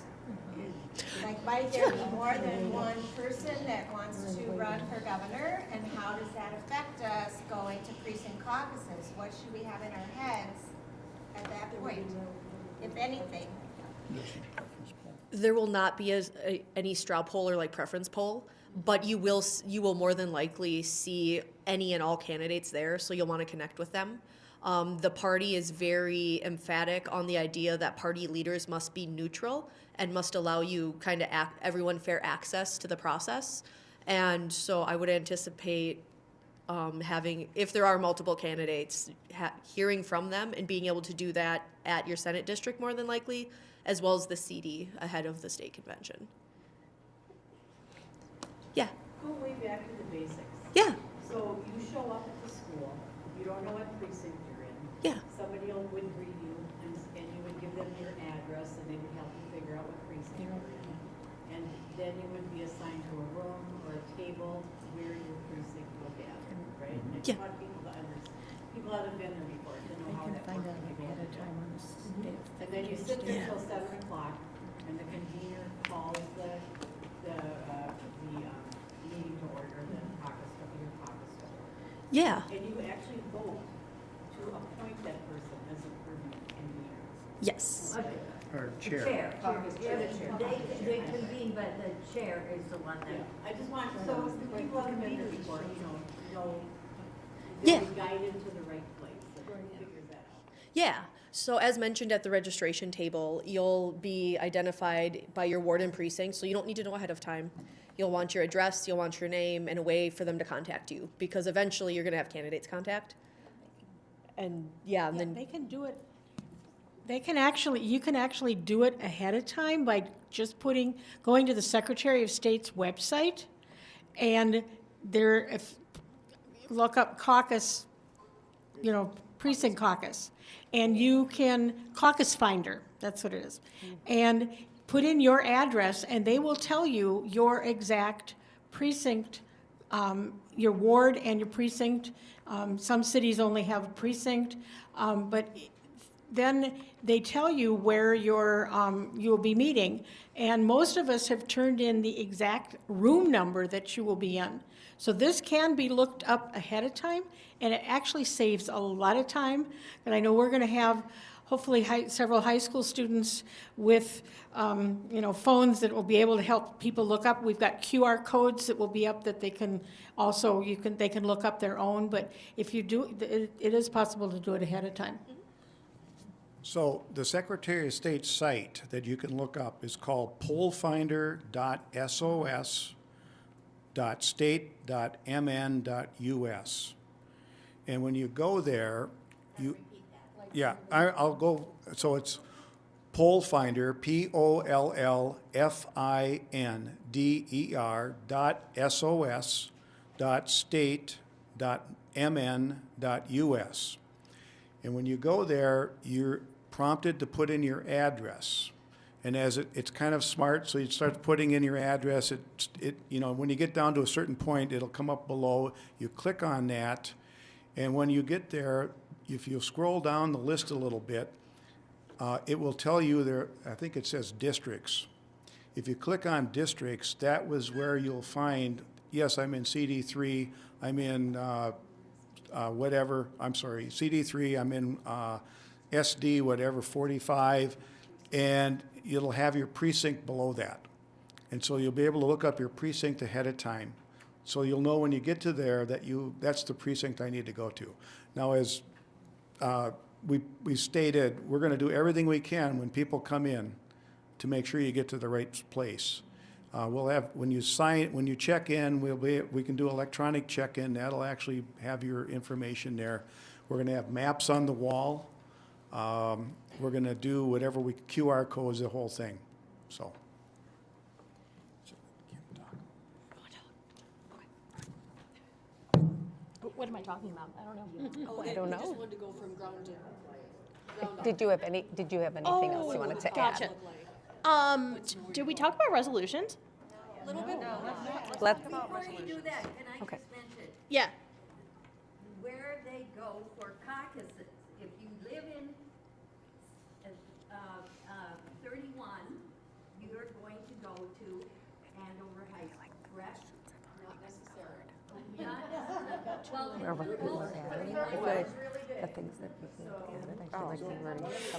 Might there be more than one person that wants to run for governor, and how does that affect us going to precinct caucuses? What should we have in our heads at that point, if anything? There will not be any straw poll or preference poll, but you will more than likely see any and all candidates there, so you'll want to connect with them. The party is very emphatic on the idea that party leaders must be neutral and must allow you everyone fair access to the process. And so I would anticipate having, if there are multiple candidates, hearing from them and being able to do that at your Senate district more than likely, as well as the CD ahead of the state convention. Yeah. Go way back to the basics. Yeah. So you show up at the school, you don't know what precinct you're in. Yeah. Somebody would greet you, and you would give them your address, and they would help you figure out what precinct you're in. And then you would be assigned to a room or a table where your precinct will gather, right? And Yeah. you want people to understand, people haven't been there before, to know how that works. when they go in. And then you sit there until 7 o'clock, and the convener calls the meeting to order, the caucus, your caucus to order. Yeah. And you actually vote to appoint that person as a permanent convener. Yes. Or chair. They convene, but the chair is the one Yeah, that. I just want, so the people haven't been there before, know, Yeah. they'll be guided to the right place, and figure that out. Yeah. So as mentioned at the registration table, you'll be identified by your ward and precinct, so you don't need to know ahead of time. You'll want your address, you'll want your name, and a way for them to contact you, because eventually you're gonna have candidates contact. And yeah, and Yeah, then, they can do it, you can actually do it ahead of time by just going to the Secretary of State's website, and look up caucus, precinct caucus, and you can, caucus finder, that's what it is, and put in your address, and they will tell you your exact precinct, your ward and your precinct. Some cities only have a precinct, but then they tell you where you'll be meeting. And most of us have turned in the exact room number that you will be in. So this can be looked up ahead of time, and it actually saves a lot of time. And I know we're going to have, hopefully, several high school students with, phones that will be able to help people look up. We've got QR codes that will be up that they can also, they can look up their own. But if you do, it is possible to do it ahead of time. So the Secretary of State's site that you can look up is called pollfinder.sos.state.mn.us. And when you go there, I'll go, so it's pollfinder, pollfinder.sos.state.mn.us. And when you go there, you're prompted to put in your address. And as it's kind of smart, so you start putting in your address. When you get down to a certain point, it'll come up below. You click on that, and when you get there, if you scroll down the list a little bit, it will tell you there. I think it says districts. If you click on districts, that was where you'll find. Yes, I'm in CD3. I'm in CD3. I'm in SD, whatever, 45, and it'll have your precinct below that. And so you'll be able to look up your precinct ahead of time. So you'll know when you get to there that's the precinct I need to go to. Now, as we stated, we're going to do everything we can when people come in to make sure you get to the right place. We'll have, when you check in, we can do electronic check-in. That'll actually have your information there. We're going to have maps on the wall. We're going to do whatever QR codes, the whole thing. So. What am I talking about? I don't know. I don't know. just wanted to go from ground to ground up. Did you have anything else you wanted to Gotcha. add? Did we talk about resolutions? Let's, Before you do that, can I Okay. just mention Yeah. where they go for caucuses? If you live in 31, you're going to go to Andover High School, correct? Not necessarily. Well, what people are adding. I feel like the things that people added, I feel like we were.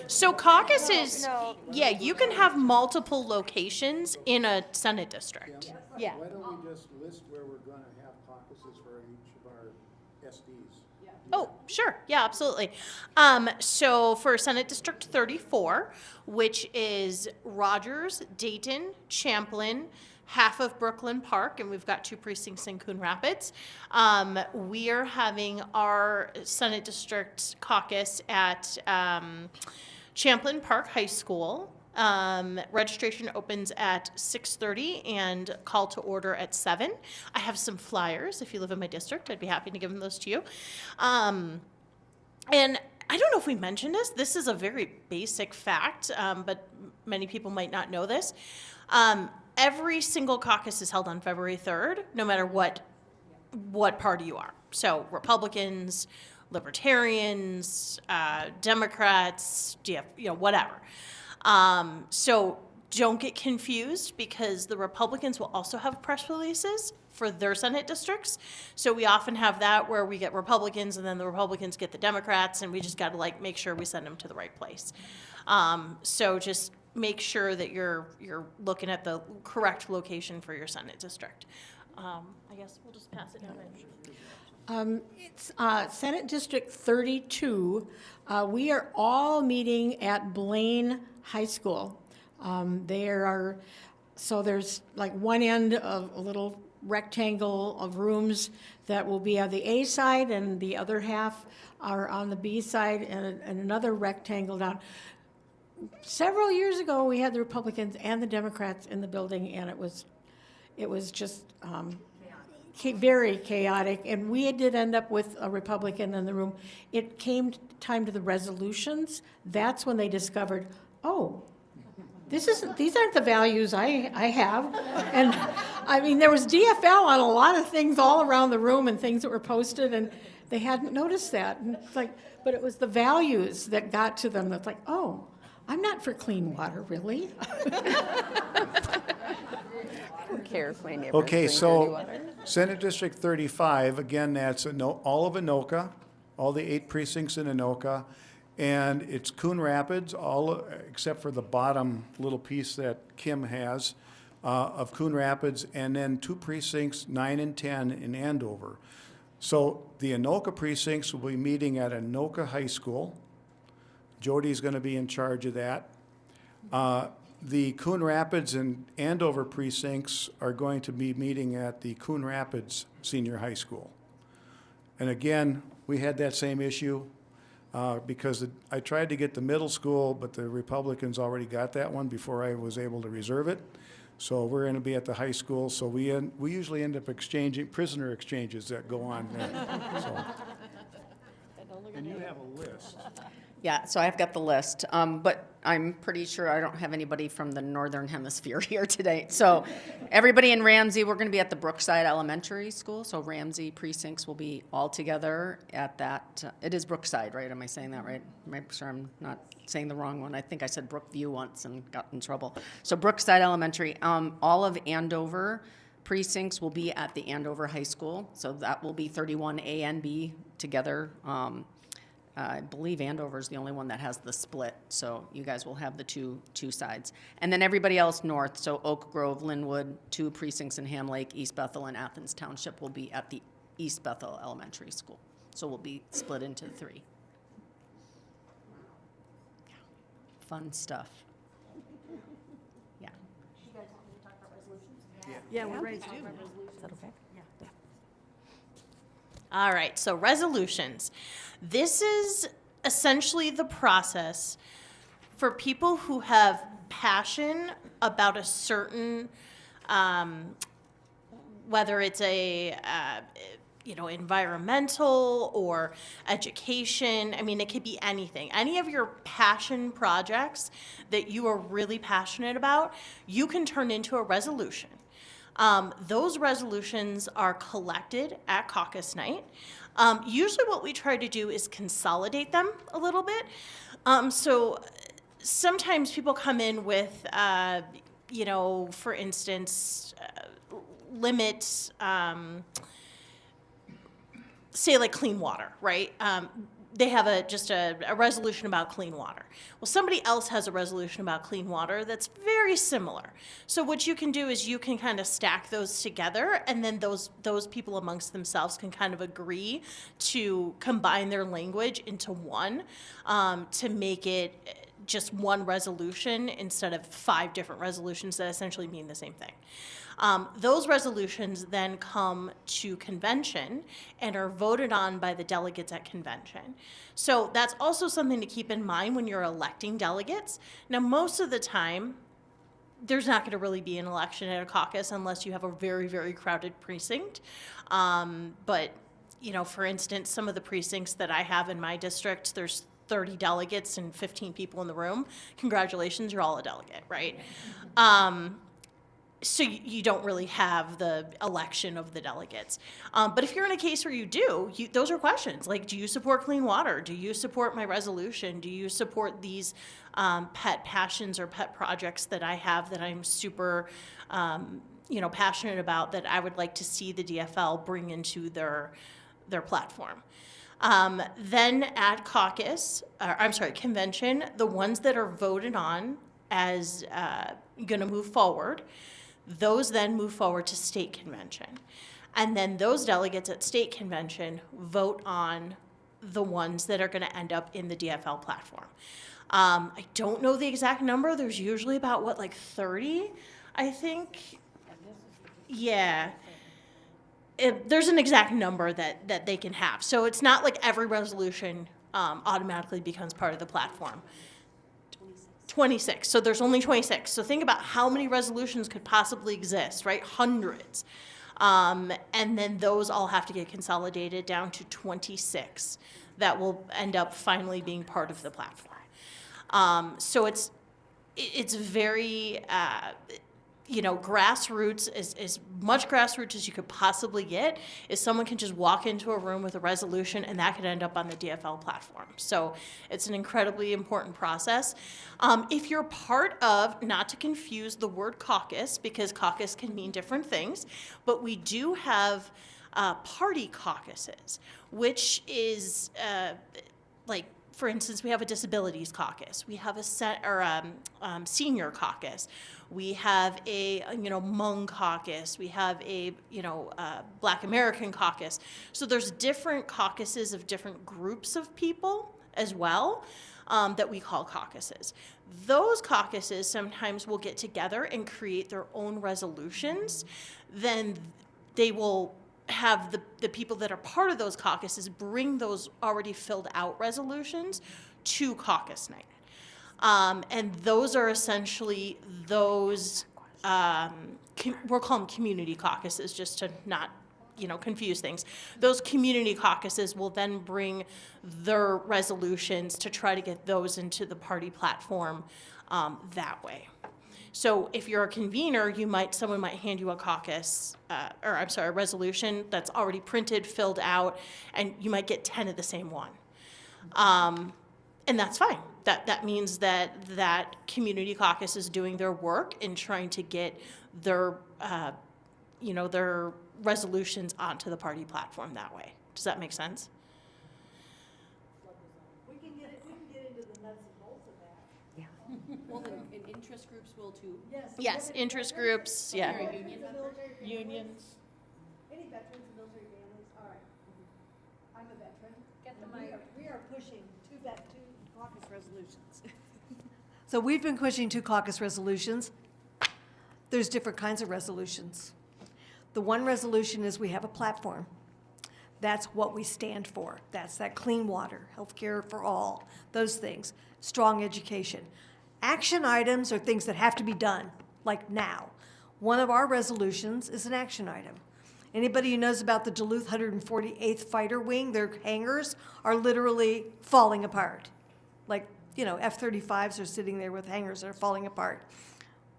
So caucuses, yeah, you can have multiple locations in a Senate district. Yeah. Why don't we just list where we're going to have caucuses for each of our SDs? Oh, sure. Yeah, absolutely. So for Senate District 34, which is Rogers, Dayton, Champlin, half of Brooklyn Park, and we've got 2 precincts in Coon Rapids. We are having our Senate District caucus at Champlin Park High School. Registration opens at 6:30 and call to order at 7. I have some flyers. If you live in my district, I'd be happy to give them those to you. And I don't know if we mentioned this. This is a very basic fact, but many people might not know this. every single caucus is held on February 3rd, no matter what party you are. So Republicans, Libertarians, Democrats, whatever. So don't get confused, because the Republicans will also have press releases for their Senate districts. So we often have that where we get Republicans and then the Republicans get the Democrats, and we just got to make sure we send them to the right place. So just make sure that you're looking at the correct location for your Senate district. I guess we'll just pass it down. It's Senate District 32. We are all meeting at Blaine High School. There's like one end of a little rectangle of rooms that will be on the A side, and the other half are on the B side, and another rectangle down. Several years ago, we had the Republicans and the Democrats in the building, and it was just very chaotic, and we did end up with a Republican in the room. It came time to the resolutions. That's when they discovered, oh, these aren't the values I have. And I mean, there was DFL on a lot of things all around the room and things that were posted, and they hadn't noticed that. And it's like, but it was the values that got to them. That's like, oh, I'm not for clean water, really. I don't care if my neighbors Okay, drink dirty so water. Senate District 35, again, that's all of Anoka, all the 8 precincts in Anoka, and it's Coon Rapids, all except for the bottom little piece that Kim has of Coon Rapids, and then 2 precincts, 9 and 10 in Andover. So the Anoka precincts will be meeting at Anoka High School. Jody's going to be in charge of that. The Coon Rapids and Andover precincts are going to be meeting at the Coon Rapids Senior High School. And again, we had that same issue because I tried to get the middle school, but the Republicans already got that one before I was able to reserve it. So we're going to be at the high school. So we usually end up exchanging prisoner exchanges that go on there. So. And you have a list. Yeah, so I've got the list, but I'm pretty sure I don't have anybody from the Northern Hemisphere here today. So everybody in Ramsey, we're going to be at the Brookside Elementary School, so Ramsey precincts will be all together at that. It is Brookside, right? Am I saying that right? Make sure I'm not saying the wrong one. I think I said Brookview once and got in trouble. So Brookside Elementary, all of Andover precincts will be at the Andover High School, so that will be 31 A and B together. I believe Andover is the only one that has the split, so you guys will have the two sides. And then everybody else north, so Oak Grove, Linwood, 2 precincts in Ham Lake, East Bethel, and Athens Township will be at the East Bethel Elementary School. So we'll be split into 3. Yeah. Fun stuff. Yeah. Yeah, we're ready to do. Is that okay? All right, so resolutions. This is essentially the process for people who have passion about a certain, whether it's environmental or education. I mean, it could be anything. Any of your passion projects that you are really passionate about, you can turn into a resolution. Those resolutions are collected at caucus night. Usually what we try to do is consolidate them a little bit. So sometimes people come in with, for instance, limits, say like clean water, right? They have just a resolution about clean water. Well, somebody else has a resolution about clean water that's very similar. So what you can do is you can kind of stack those together, and then those people amongst themselves can kind of agree to combine their language into one to make it just one resolution instead of 5 different resolutions that essentially mean the same thing. Those resolutions then come to convention and are voted on by the delegates at convention. So that's also something to keep in mind when you're electing delegates. Now, most of the time, there's not going to really be an election at a caucus unless you have a very, very crowded precinct. But, for instance, some of the precincts that I have in my district, there's 30 delegates and 15 people in the room. Congratulations, you're all a delegate, right? so you don't really have the election of the delegates. But if you're in a case where you do, those are questions. Like, do you support clean water? Do you support my resolution? Do you support these pet passions or pet projects that I have that I'm super, passionate about, that I would like to see the DFL bring into their platform? Then at convention, the ones that are voted on as going to move forward, those then move forward to state convention. And then those delegates at state convention vote on the ones that are going to end up in the DFL platform. I don't know the exact number. There's usually about, 30, I think? Yeah. There's an exact number that they can have. So it's not like every resolution automatically becomes part of the platform. 26. So there's only 26. So think about how many resolutions could possibly exist, right? Hundreds. And then those all have to get consolidated down to 26 that will end up finally being part of the platform. So it's very, grassroots, as much grassroots as you could possibly get, is someone can just walk into a room with a resolution and that could end up on the DFL platform. So it's an incredibly important process. If you're part of, not to confuse the word caucus, because caucus can mean different things, but we do have party caucuses, which is for instance, we have a disabilities caucus, we have a senior caucus, we have a Hmong caucus, we have a Black American caucus. So there's different caucuses of different groups of people as well that we call caucuses. Those caucuses sometimes will get together and create their own resolutions. Then they will have the people that are part of those caucuses bring those already filled out resolutions to caucus night. And those are essentially those, we'll call them community caucuses just to not, confuse things. Those community caucuses will then bring their resolutions to try to get those into the party platform that way. So if you're a convener, someone might hand you a resolution that's already printed, filled out, and you might get 10 of the same one. And that's fine. That means that community caucus is doing their work in trying to get their resolutions onto the party platform that way. Does that make sense? We can get into the nuts and bolts of that. Yeah. Well, and interest groups will too. Yes, interest groups, yeah. Unions. Any veterans and military families, all right. I'm a veteran. Get the mic. We are pushing two caucus resolutions. So we've been pushing 2 caucus resolutions. There's different kinds of resolutions. The one resolution is we have a platform. That's what we stand for. That's that clean water, healthcare for all, those things, strong education. Action items are things that have to be done, like now. One of our resolutions is an action item. Anybody who knows about the Duluth 148th Fighter Wing, their hangars are literally falling apart. Like, F-35s are sitting there with hangars that are falling apart.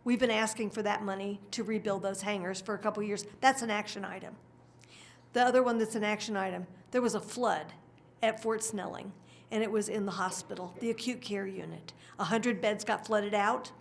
We've been asking for that money to rebuild those hangars for a couple years. That's an action item. The other one that's an action item, there was a flood at Fort Snelling, and it was in the hospital, the acute care unit. 100 beds got flooded out,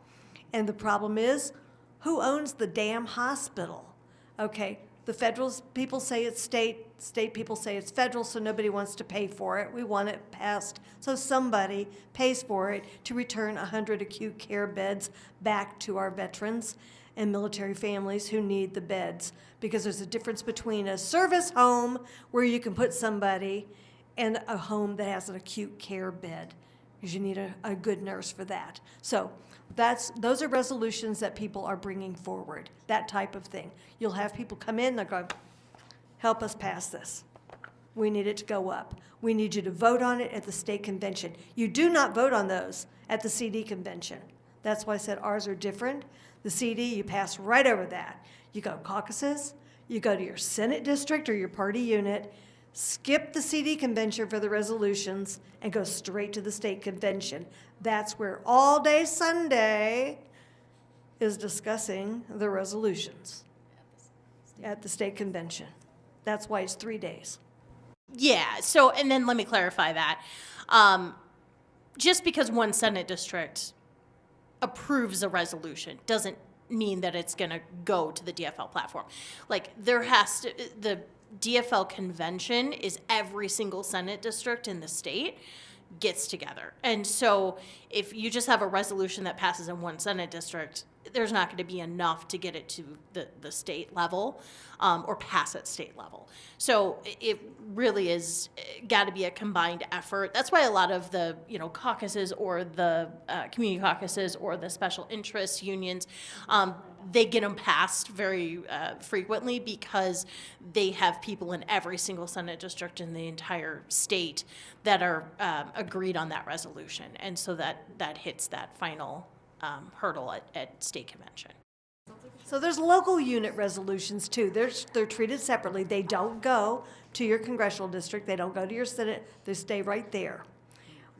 and the problem is, who owns the damn hospital? Okay, the federal people say it's state people say it's federal, so nobody wants to pay for it. We want it passed, so somebody pays for it to return 100 acute care beds back to our veterans and military families who need the beds. Because there's a difference between a service home where you can put somebody and a home that has an acute care bed, because you need a good nurse for that. So those are resolutions that people are bringing forward, that type of thing. You'll have people come in, they'll go, help us pass this. We need it to go up. We need you to vote on it at the state convention. You do not vote on those at the CD convention. That's why I said ours are different. The CD, you pass right over that. You go caucuses, you go to your Senate district or your party unit, skip the CD convention for the resolutions, and go straight to the state convention. That's where all day Sunday, is discussing the resolutions at the state convention. That's why it's 3 days. Yeah, so, and then let me clarify that. Just because one Senate district approves a resolution doesn't mean that it's going to go to the DFL platform. Like, the DFL convention is every single Senate district in the state gets together. And so if you just have a resolution that passes in one Senate district, there's not going to be enough to get it to the state level or pass at state level. So it really is got to be a combined effort. That's why a lot of the caucuses or the community caucuses or the special interest unions, they get them passed very frequently because they have people in every single Senate district in the entire state that are agreed on that resolution. And so that hits that final hurdle at state convention. So there's local unit resolutions too. They're treated separately. They don't go to your congressional district. They don't go to your Senate. They stay right there.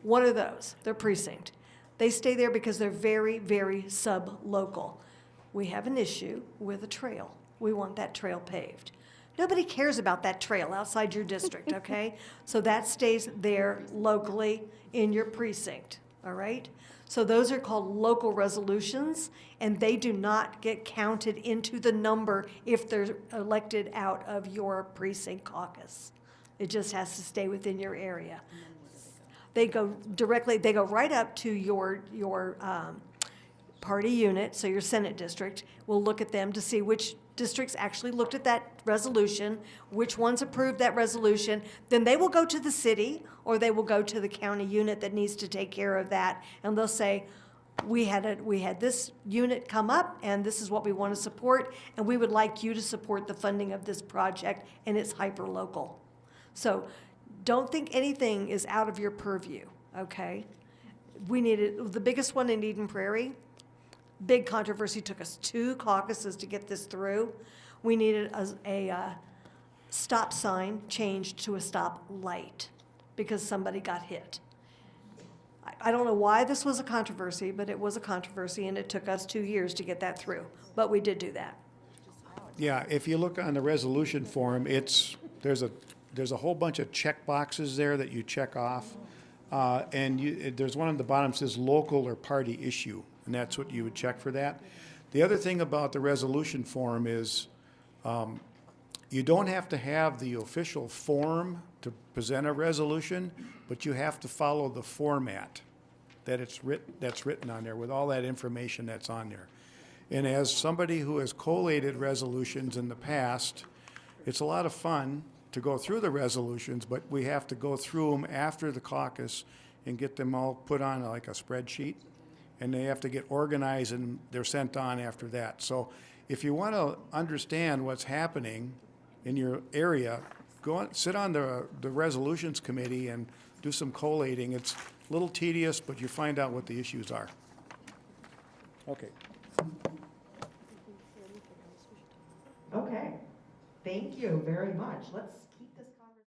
What are those? They're precinct. They stay there because they're very, very sub-local. We have an issue with a trail. We want that trail paved. Nobody cares about that trail outside your district, okay? So that stays there locally in your precinct, all right? So those are called local resolutions, and they do not get counted into the number if they're elected out of your precinct caucus. It just has to stay within your area. They go right up to your party unit, so your Senate district. We'll look at them to see which districts actually looked at that resolution, which ones approved that resolution. Then they will go to the city or they will go to the county unit that needs to take care of that, and they'll say, we had this unit come up and this is what we want to support, and we would like you to support the funding of this project, and it's hyper-local. So don't think anything is out of your purview, okay? We needed, the biggest one in Eden Prairie, big controversy, took us 2 caucuses to get this through. We needed a stop sign changed to a stop light because somebody got hit. I don't know why this was a controversy, but it was a controversy, and it took us 2 years to get that through. But we did do that. Yeah, if you look on the resolution form, there's a whole bunch of check boxes there that you check off. There's one on the bottom that says local or party issue, and that's what you would check for that. The other thing about the resolution form is you don't have to have the official form to present a resolution, but you have to follow the format that's written on there with all that information that's on there. And as somebody who has collated resolutions in the past, it's a lot of fun to go through the resolutions, but we have to go through them after the caucus and get them all put on like a spreadsheet, and they have to get organized and they're sent on after that. So if you want to understand what's happening in your area, go on, sit on the resolutions committee and do some collating. It's a little tedious, but you find out what the issues are. Okay. Okay, thank you very much. Let's